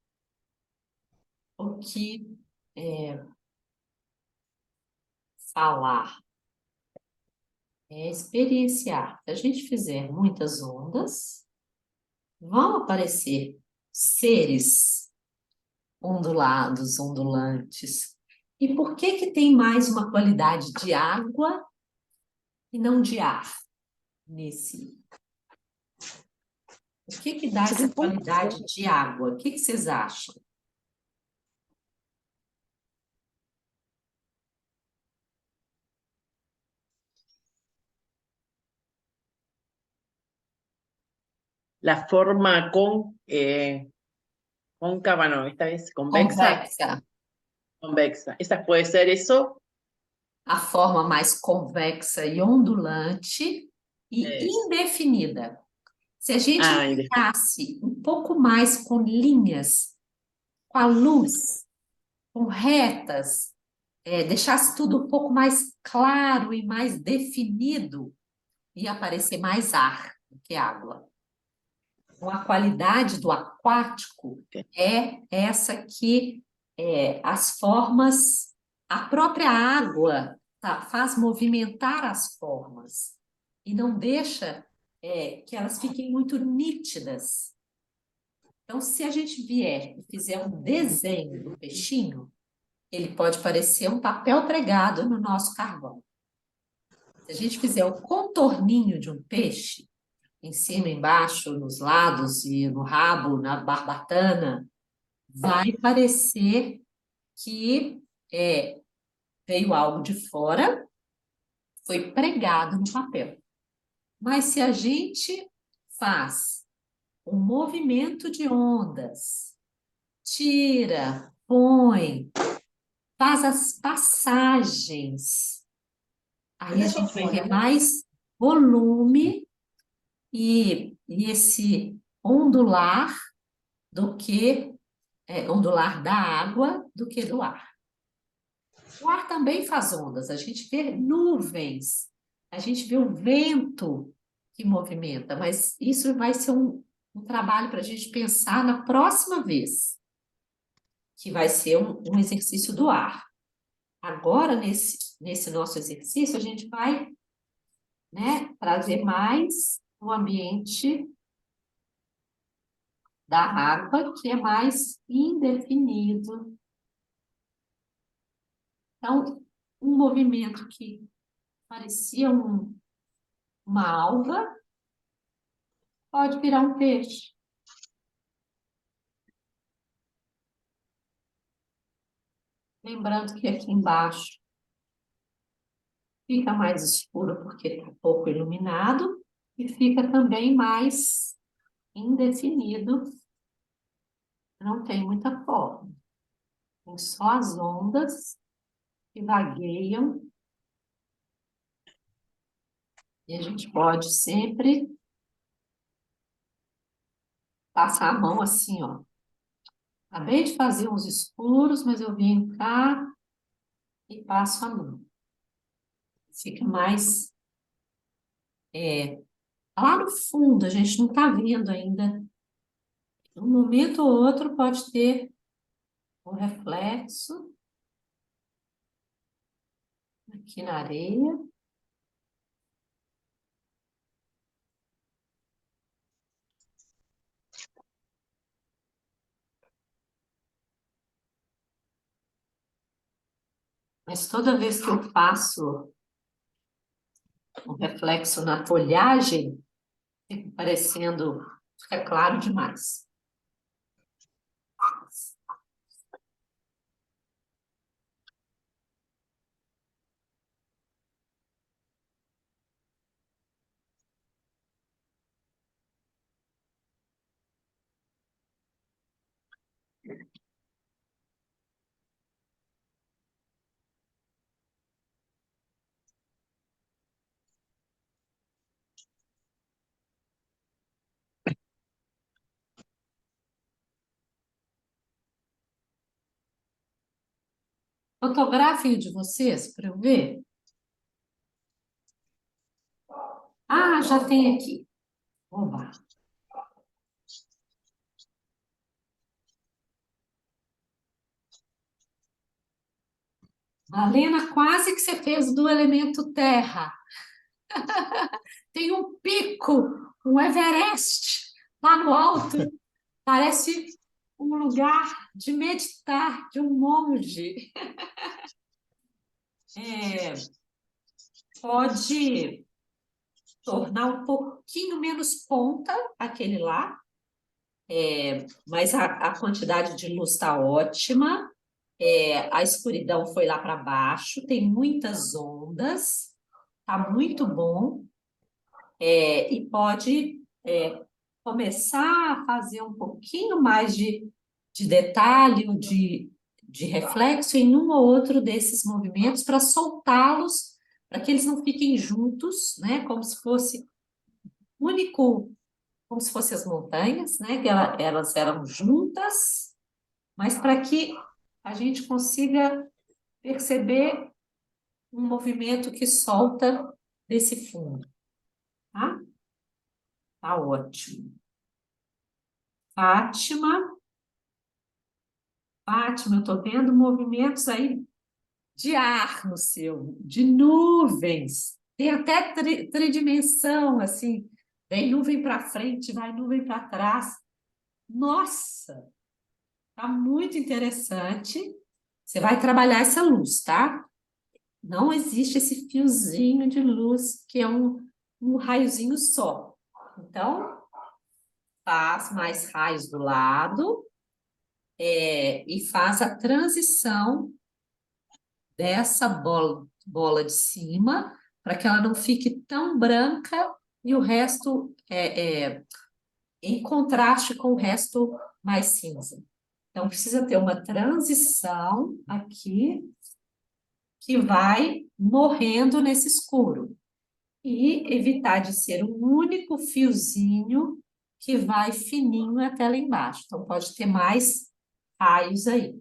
o que falar. É experienciar. Se a gente fizer muitas ondas, vão aparecer seres ondulados, ondulantes. E por que que tem mais uma qualidade de água e não de ar nesse? O que que dá Você tem essa pouco qualidade tempo. de água? O que que vocês acham? La forma cóncava, no, esta vez convexa, Convexa. convexa. Esa puede ser eso. A forma mais convexa e ondulante e Eso. indefinida. Se a gente Ah, ficasse um pouco mais com linhas, com a luz, com retas, deixasse tudo um pouco mais claro e mais definido, ia aparecer mais ar do que água. Então, a qualidade do aquático é essa que as formas, a própria água faz movimentar as formas e não deixa que elas fiquem muito nítidas. Então, se a gente vier e fizer um desenho do peixinho, ele pode parecer um papel pregado no nosso carvão. Se a gente fizer o contorninho de um peixe, em cima, embaixo, nos lados e no rabo, na barbatana, vai parecer que veio algo de fora, foi pregado no papel. Mas se a gente faz um movimento de ondas, tira, põe, faz as passagens, aí a gente vai ter mais volume e esse ondular do que ondular da água do que do ar. O ar também faz ondas, a gente vê nuvens, a gente vê o vento que movimenta, mas isso vai ser um trabalho para a gente pensar na próxima vez, que vai ser um exercício do ar. Agora, nesse nosso exercício, a gente vai, né, trazer mais o ambiente da água, que é mais indefinido. Então, um movimento que parecia uma alga pode virar um peixe. Lembrando que aqui embaixo fica mais escuro porque está pouco iluminado e fica também mais indefinido. Não tem muita forma. Tem só as ondas que vagueiam. E a gente pode sempre passar a mão assim, ó. Acabei de fazer uns escuros, mas eu vim cá e passo a mão. Fica mais lá no fundo, a gente não está vendo ainda. Um momento ou outro pode ter um reflexo aqui na areia. Mas toda vez que eu faço um reflexo na folhagem, fica parecendo, fica claro demais. Fotografem o de vocês para eu ver. Ah, já tem aqui. Oba. Malena, quase que você fez do elemento terra. Tem um pico, um Everest lá no alto. Parece um lugar de meditar, de um monge. Pode tornar um pouquinho menos ponta aquele lá, mas a quantidade de luz está ótima. A escuridão foi lá para baixo, tem muitas ondas, tá muito bom. E pode começar a fazer um pouquinho mais de detalhe, ou de reflexo em um ou outro desses movimentos para soltá-los, para que eles não fiquem juntos, né? Como se fosse único, como se fossem as montanhas, né? Que elas eram juntas, mas para que a gente consiga perceber um movimento que solta desse fundo, tá? Tá ótimo. Fátima, eu estou vendo movimentos aí de ar no seu, de nuvens. Tem até tridimensão, assim. Vem nuvem para frente, vai nuvem para trás. Nossa, tá muito interessante. Você vai trabalhar essa luz, tá? Não existe esse fiozinho de luz que é um raiozinho só. Então, faz mais raios do lado e faz a transição dessa bola de cima para que ela não fique tão branca e o resto em contraste com o resto mais cinza. Então, precisa ter uma transição aqui que vai morrendo nesse escuro. E evitar de ser um único fiozinho que vai fininho até lá embaixo. Então, pode ter mais raios aí.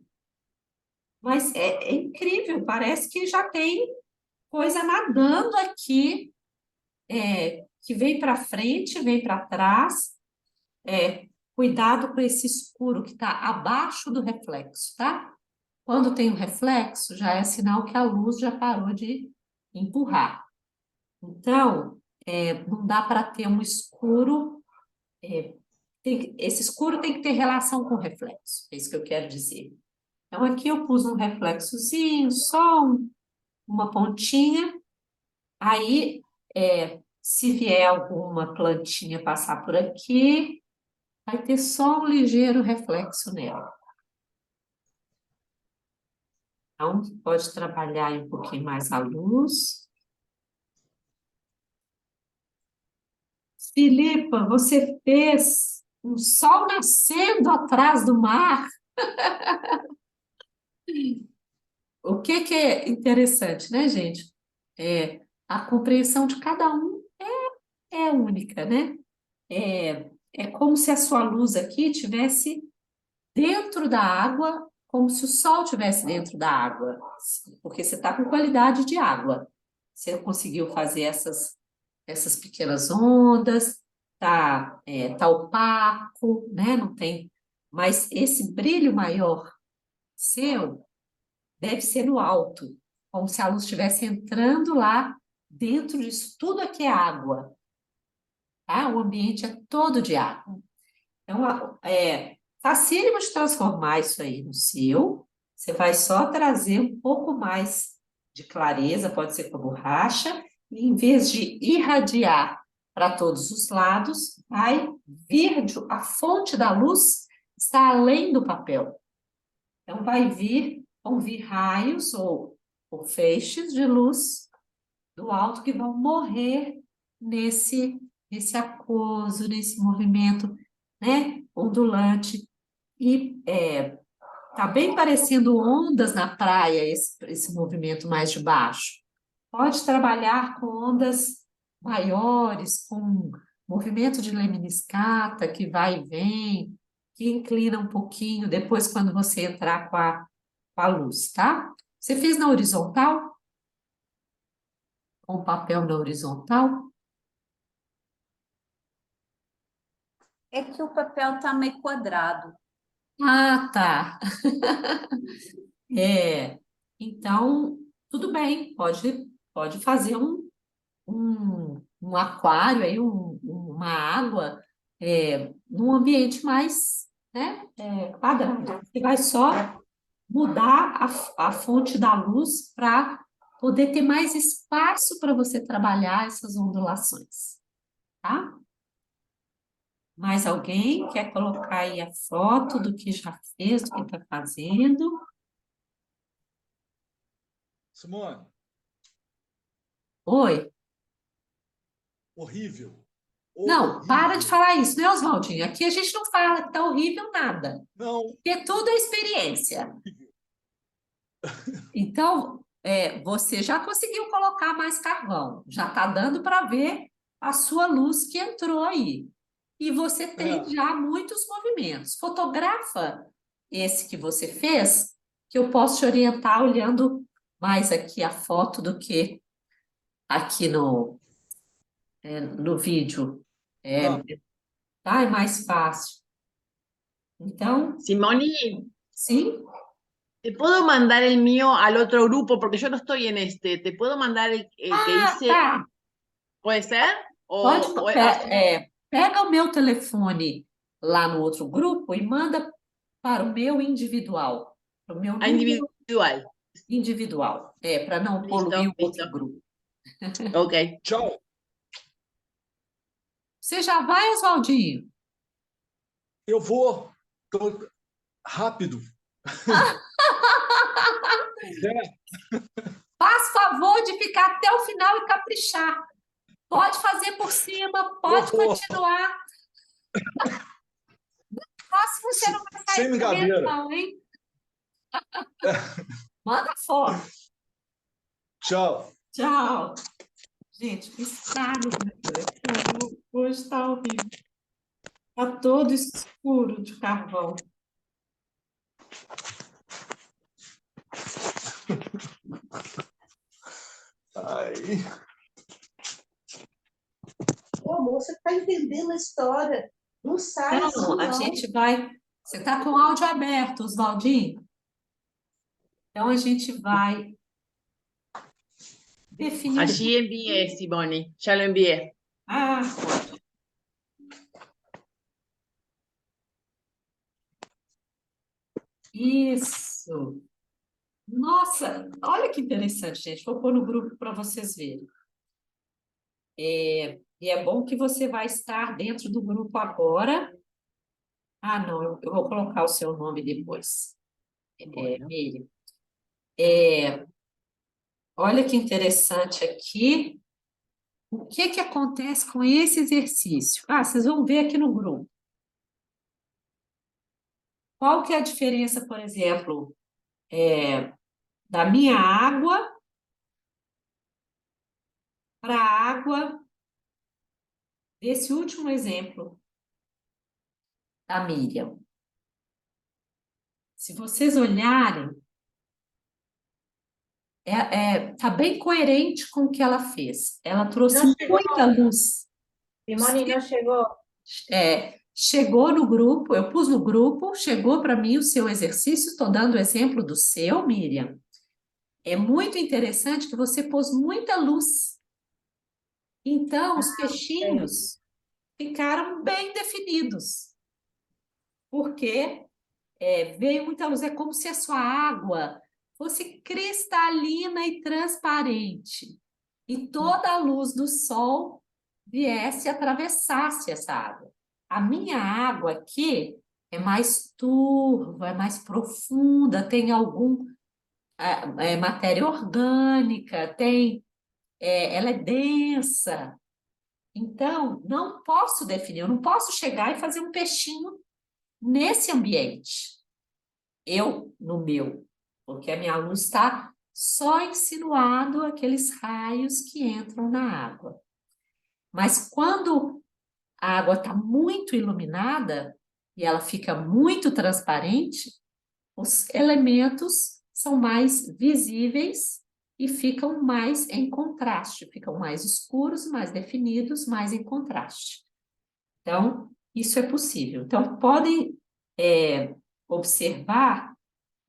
Mas é incrível, parece que já tem coisa nadando aqui, que vem para frente, vem para trás. Cuidado com esse escuro que está abaixo do reflexo, tá? Quando tem o reflexo, já é sinal que a luz já parou de empurrar. Então, não dá para ter um escuro. Esse escuro tem que ter relação com o reflexo, é isso que eu quero dizer. Então, aqui eu pus um reflexozinho, só uma pontinha. Aí, se vier alguma plantinha passar por aqui, vai ter só um ligeiro reflexo nela. Então, pode trabalhar um pouquinho mais a luz. Filipa, você fez um sol nascendo atrás do mar. O que é interessante, né, gente? A compreensão de cada um é única, né? É como se a sua luz aqui tivesse dentro da água, como se o sol tivesse dentro da água, porque você está com qualidade de água. Você conseguiu fazer essas pequenas ondas, tá opaco, né? Não tem, mas esse brilho maior seu deve ser no alto, como se a luz estivesse entrando lá dentro disso tudo aqui é água, tá? O ambiente é todo de água. Então, facílimo de transformar isso aí no seu. Você vai só trazer um pouco mais de clareza, pode ser com a borracha, e em vez de irradiar para todos os lados, vai vir, a fonte da luz está além do papel. Então, vão vir raios ou feixes de luz do alto que vão morrer nesse aquoso, nesse movimento, né, ondulante. E tá bem parecendo ondas na praia, esse movimento mais de baixo. Pode trabalhar com ondas maiores, com movimento de lemniscata, que vai e vem, que inclina um pouquinho, depois quando você entrar com a luz, tá? Você fez na horizontal? Com o papel na horizontal? É que o papel tá meio quadrado. Ah, tá. Então, tudo bem, pode fazer um aquário aí, uma água, num ambiente mais né? Quadrado. Você vai só mudar a fonte da luz para poder ter mais espaço para você trabalhar essas ondulações, tá? Mais alguém quer colocar aí a foto do que já fez, do que está fazendo? Simone, Oi? horrível. Não, para de Horrível. falar isso, né, Oswaldinho? Aqui a gente não fala que tá horrível nada, Não, porque tudo é experiência. Então, você já conseguiu colocar mais carvão, já está dando para ver a sua luz que entrou aí. E você tem já muitos movimentos. Fotografa esse que você fez, que eu posso te orientar olhando mais aqui a foto do que aqui no vídeo. Tá? É mais fácil. Então, Simone, sim? ¿te puedo mandar el mío al otro grupo? Porque yo no estoy en este. ¿Te puedo mandar el que hice? Tá. ¿Puede ser? Pode, O, pega o meu telefone lá no outro grupo e manda para o meu individual, para o meu número individual. individual, para não poluir o outro grupo. Ok. tchau. Você já vai, Oswaldinho? Eu vou. Rápido. Faz favor de ficar até o final e caprichar. Pode fazer por cima, pode continuar. Próximo você não vai sair Sem brincadeira. não, hein? Manda foto. Tchau. Tchau. Gente, que estrago do meu telefone. Hoje está horrível. Está todo escuro de carvão. Ai. Ô, amor, você está entendendo a história. Não sai assim, Então, a não. gente vai... Você está com o áudio aberto, Oswaldinho? Então, a gente vai definir... Allí envié, Simone. Ya lo envié. Ah, ótimo. Isso. Nossa, olha que interessante, gente. Vou pôr no grupo para vocês verem. E é bom que você vai estar dentro do grupo agora. Ah, não, eu vou colocar o seu nome depois. Miriam. Olha que interessante aqui. O que acontece com esse exercício? Ah, vocês vão ver aqui no grupo. Qual que é a diferença, por exemplo, da minha água para a água desse último exemplo da Miriam? Se vocês olharem, tá bem coerente com o que ela fez. Ela trouxe muita luz. Simone não chegou. Chegou no grupo, eu pus no grupo, chegou para mim o seu exercício, estou dando o exemplo do seu, Miriam. É muito interessante que você pôs muita luz. Então, os peixinhos ficaram bem definidos. Porque veio muita luz. É como se a sua água fosse cristalina e transparente. E toda a luz do sol viesse e atravessasse essa água. A minha água aqui é mais turva, é mais profunda, tem algum matéria orgânica, ela é densa. Então, não posso definir, eu não posso chegar e fazer um peixinho nesse ambiente. No meu, porque a minha luz está só insinuando aqueles raios que entram na água. Mas quando a água está muito iluminada e ela fica muito transparente, os elementos são mais visíveis e ficam mais em contraste, ficam mais escuros, mais definidos, mais em contraste. Então, isso é possível. Então, podem observar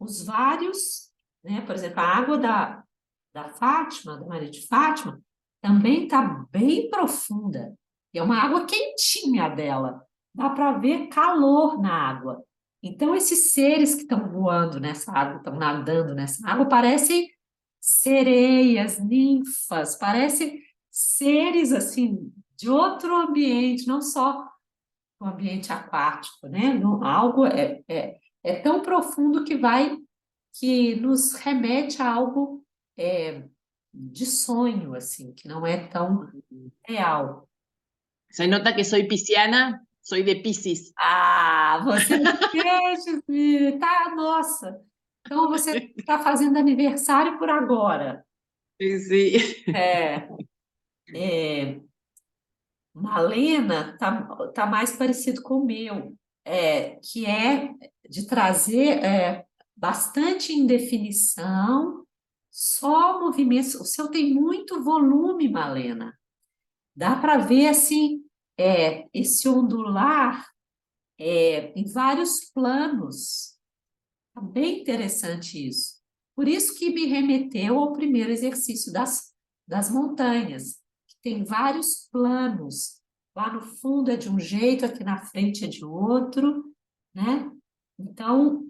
os vários, né? Por exemplo, a água da Fátima, da Maria de Fátima, também está bem profunda. É uma água quentinha dela. Dá para ver calor na água. Então, esses seres que estão voando nessa água, estão nadando nessa água, parecem sereias, ninfas, parecem seres assim de outro ambiente, não só o ambiente aquático, né? Algo é tão profundo que nos remete a algo de sonho, assim, que não é tão real. Se nota que soy pisciana, soy de Piscis. Ah, você é peixes, tá, nossa. Então você está fazendo aniversário por agora. Sí, sí. É, é, Malena tá mais parecido com o meu, que é de trazer bastante indefinição, só movimentos. O seu tem muito volume, Malena. Dá para ver assim esse ondular em vários planos. Tá bem interessante isso. Por isso que me remeteu ao primeiro exercício das montanhas, que tem vários planos. Lá no fundo é de um jeito, aqui na frente é de outro, né? Então,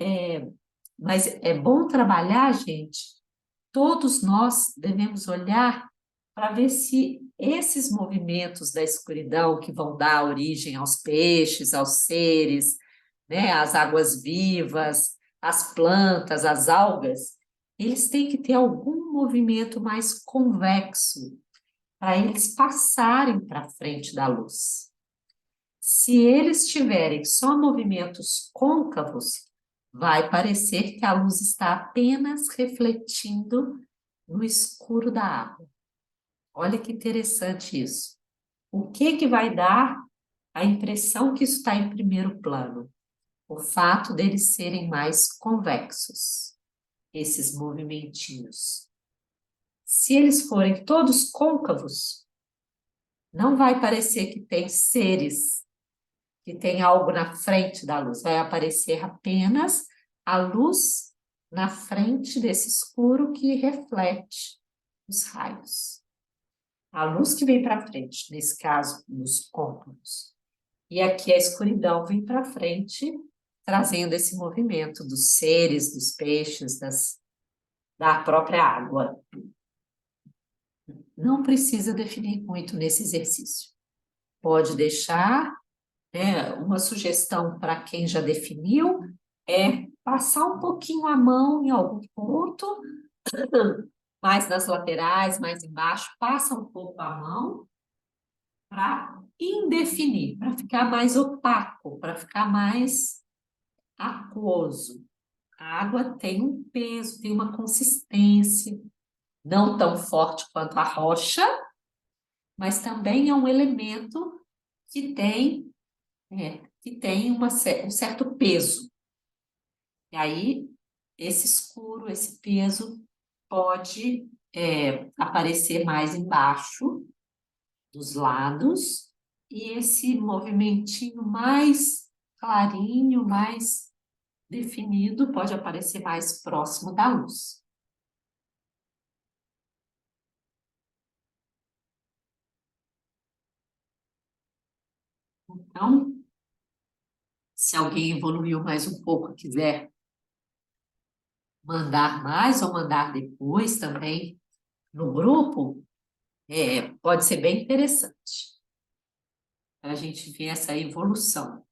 mas é bom trabalhar, gente. Todos nós devemos olhar para ver se esses movimentos da escuridão que vão dar origem aos peixes, aos seres, né, às águas vivas, às plantas, às algas, eles têm que ter algum movimento mais convexo para eles passarem para frente da luz. Se eles tiverem só movimentos côncavos, vai parecer que a luz está apenas refletindo no escuro da água. Olha que interessante isso. O que vai dar a impressão que isso está em primeiro plano? O fato deles serem mais convexos, esses movimentinhos. Se eles forem todos côncavos, não vai parecer que tem seres, que tem algo na frente da luz, vai aparecer apenas a luz na frente desse escuro que reflete os raios. A luz que vem para frente, nesse caso, nos côncavos. E aqui a escuridão vem para frente, trazendo esse movimento dos seres, dos peixes, da própria água. Não precisa definir muito nesse exercício. Pode deixar, uma sugestão para quem já definiu é passar um pouquinho a mão em algum ponto, mais nas laterais, mais embaixo, passa um pouco a mão para indefinir, para ficar mais opaco, para ficar mais aquoso. A água tem um peso, tem uma consistência, não tão forte quanto a rocha, mas também é um elemento que tem um certo peso. E aí, esse escuro, esse peso, pode aparecer mais embaixo, dos lados, e esse movimentinho mais clarinho, mais definido, pode aparecer mais próximo da luz. Então, se alguém evoluiu mais um pouco e quiser mandar mais ou mandar depois também no grupo, pode ser bem interessante para a gente ver essa evolução.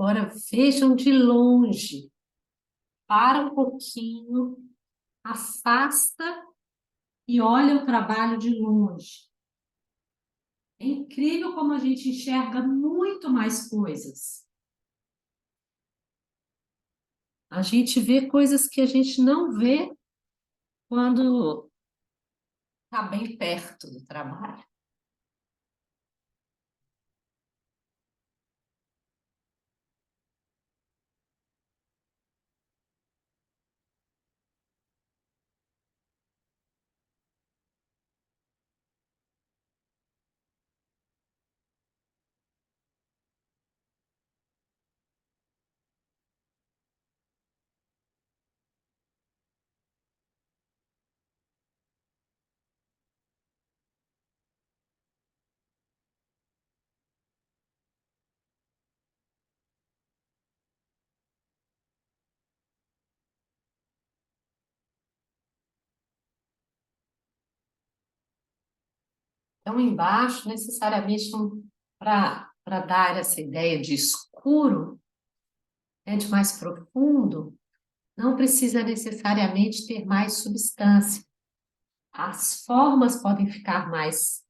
Agora vejam de longe. Para um pouquinho, afasta e olha o trabalho de longe. É incrível como a gente enxerga muito mais coisas. A gente vê coisas que a gente não vê quando está bem perto do trabalho. Então, embaixo, necessariamente, para dar essa ideia de escuro, de mais profundo, não precisa necessariamente ter mais substância. As formas podem ficar mais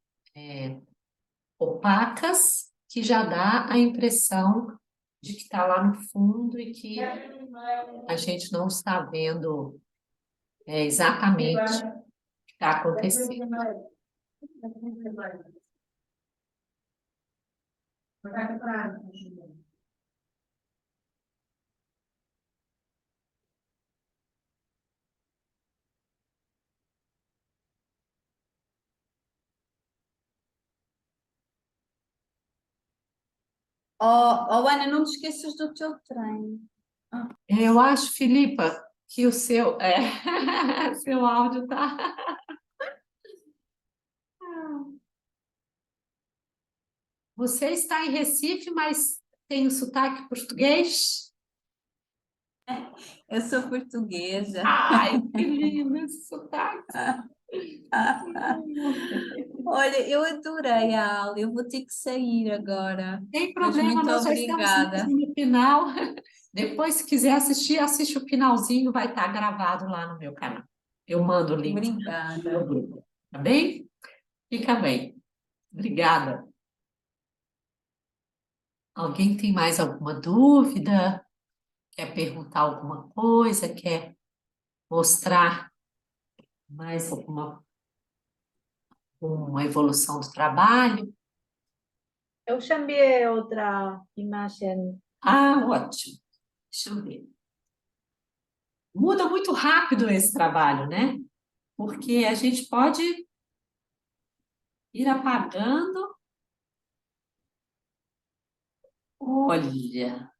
opacas, que já dá a impressão de que está lá no fundo e que a gente não está vendo exatamente o que está acontecendo. Oh, Ana, não te esqueças do teu treino. Eu acho, Filipa, que o seu, seu áudio está. Você está em Recife, mas tem o sotaque português? Eu sou portuguesa. Ai, que lindo esse sotaque! Olha, eu adorei a aula. Eu vou ter que sair agora. Tem Mas problema, muito nós já estamos obrigada. mesmo no final. Depois, se quiser assistir, assiste o finalzinho, vai estar gravado lá no meu canal. Eu mando o link Obrigada. no grupo, tá bem? Fica bem. Obrigada. Alguém tem mais alguma dúvida? Quer perguntar alguma coisa? Quer mostrar mais uma evolução do trabalho? Eu já enviei outra imagem. Ah, ótimo. Deixa eu ver. Muda muito rápido esse trabalho, né? Porque a gente pode ir apagando. Olha,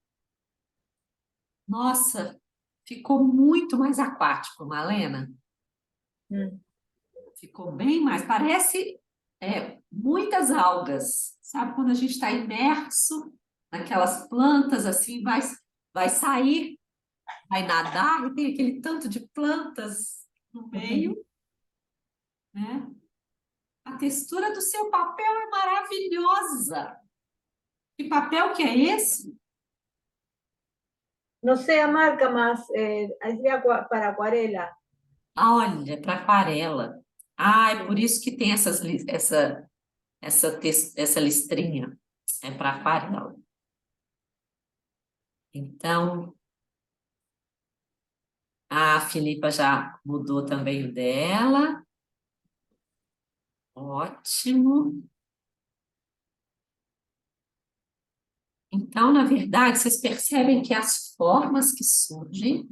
nossa, ficou muito mais aquático, Malena. Ficou bem mais. Parece muitas algas. Sabe quando a gente está imerso naquelas plantas assim, vai sair, vai nadar e tem aquele tanto de plantas no meio, né? A textura do seu papel é maravilhosa. Que papel que é esse? Não sei a marca, mas é para aquarela. Ah, olha, para aquarela. Ah, é por isso que tem essa listrinha. É para aquarela. Então, a Filipa já mudou também o dela. Ótimo. Então, na verdade, vocês percebem que as formas que surgem,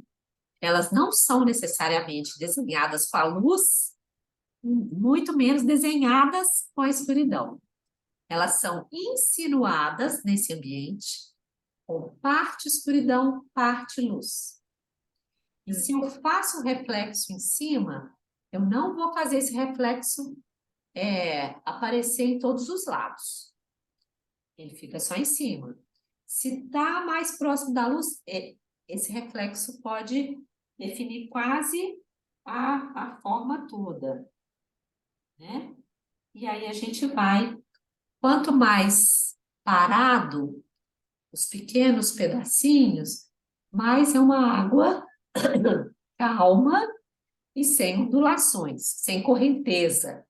elas não são necessariamente desenhadas com a luz, muito menos desenhadas com a escuridão. Elas são insinuadas nesse ambiente, com parte escuridão, parte luz. E se eu faço um reflexo em cima, eu não vou fazer esse reflexo aparecer em todos os lados. Ele fica só em cima. Se está mais próximo da luz, esse reflexo pode definir quase a forma toda, né? E aí a gente vai, quanto mais parado, os pequenos pedacinhos, mais é uma água calma e sem ondulações, sem correnteza.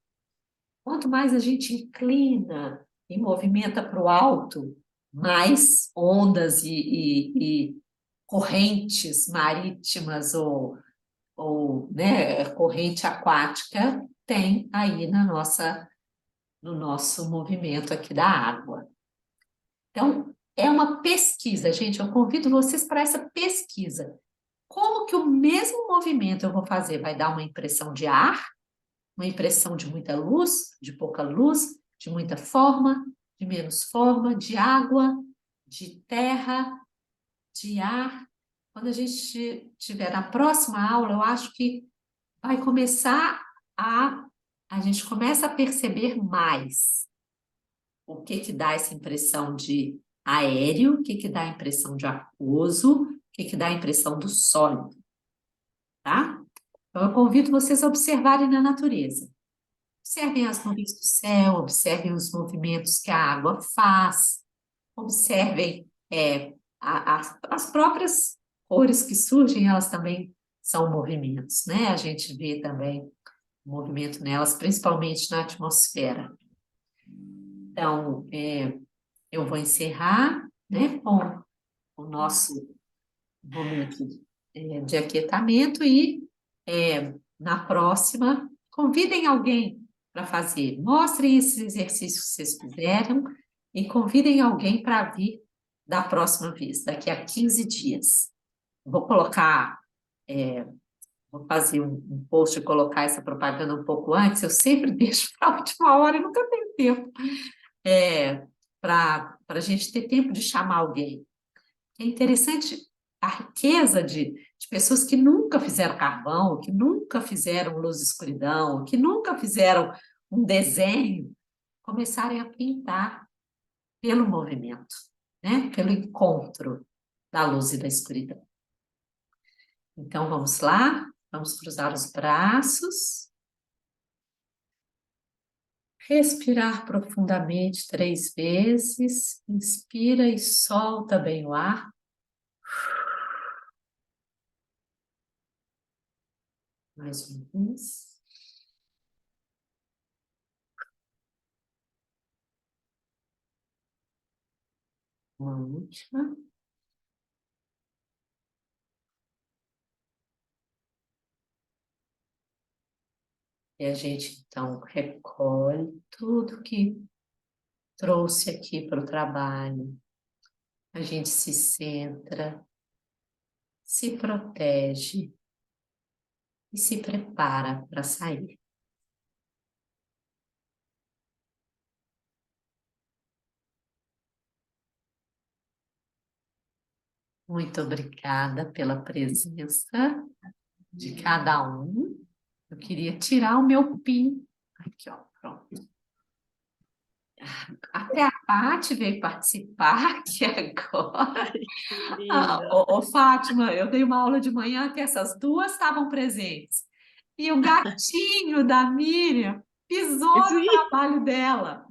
Quanto mais a gente inclina e movimenta para o alto, mais ondas e correntes marítimas ou né, corrente aquática tem aí no nosso movimento aqui da água. Então, é uma pesquisa, gente. Eu convido vocês para essa pesquisa. Como que o mesmo movimento eu vou fazer? Vai dar uma impressão de ar, uma impressão de muita luz, de pouca luz, de muita forma, de menos forma, de água, de terra, de ar. Quando a gente tiver na próxima aula, eu acho que vai começar a gente começa a perceber mais o que dá essa impressão de aéreo, o que dá a impressão de aquoso, o que dá a impressão do sólido, tá? Então, eu convido vocês a observarem na natureza. Observem as nuvens do céu, observem os movimentos que a água faz, observem as próprias cores que surgem, elas também são movimentos, né? A gente vê também o movimento nelas, principalmente na atmosfera. Então, eu vou encerrar, né, com o nosso momento de aquietamento e na próxima, convidem alguém para fazer. Mostrem esses exercícios que vocês fizeram e convidem alguém para vir da próxima vez, daqui a 15 dias. Vou colocar, vou fazer um post e colocar essa propaganda um pouco antes, eu sempre deixo para a última hora e nunca tenho tempo. Para a gente ter tempo de chamar alguém. É interessante a riqueza de pessoas que nunca fizeram carvão, que nunca fizeram luz e escuridão, que nunca fizeram um desenho, começarem a pintar pelo movimento, né? Pelo encontro da luz e da escuridão. Então, vamos lá, vamos cruzar os braços. Respirar profundamente 3 vezes, inspira e solta bem o ar. Mais uma vez. Uma última. E a gente, então, recolhe tudo que trouxe aqui para o trabalho. A gente se centra, se protege e se prepara para sair. Muito obrigada pela presença de cada um. Eu queria tirar o meu pin. Aqui, ó, pronto. Até a Paty veio participar aqui agora. Fátima, eu dei uma aula de manhã que essas duas estavam presentes. E o gatinho da Miriam pisou no trabalho dela.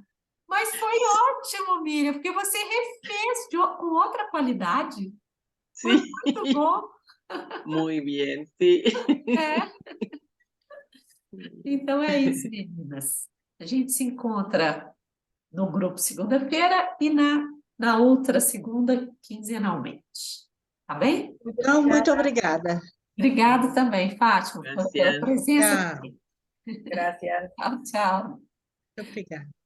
Mas foi ótimo, Miriam, porque você refez com outra qualidade. Foi muito bom. Muy bien, sí. Então é isso, meninas. A gente se encontra no grupo segunda-feira e na outra segunda, quinzenalmente. Tá bem? Então, muito obrigada. Obrigada também, Fátima, pela presença Tchau. aqui. Gracias. Tchau, tchau. Obrigada.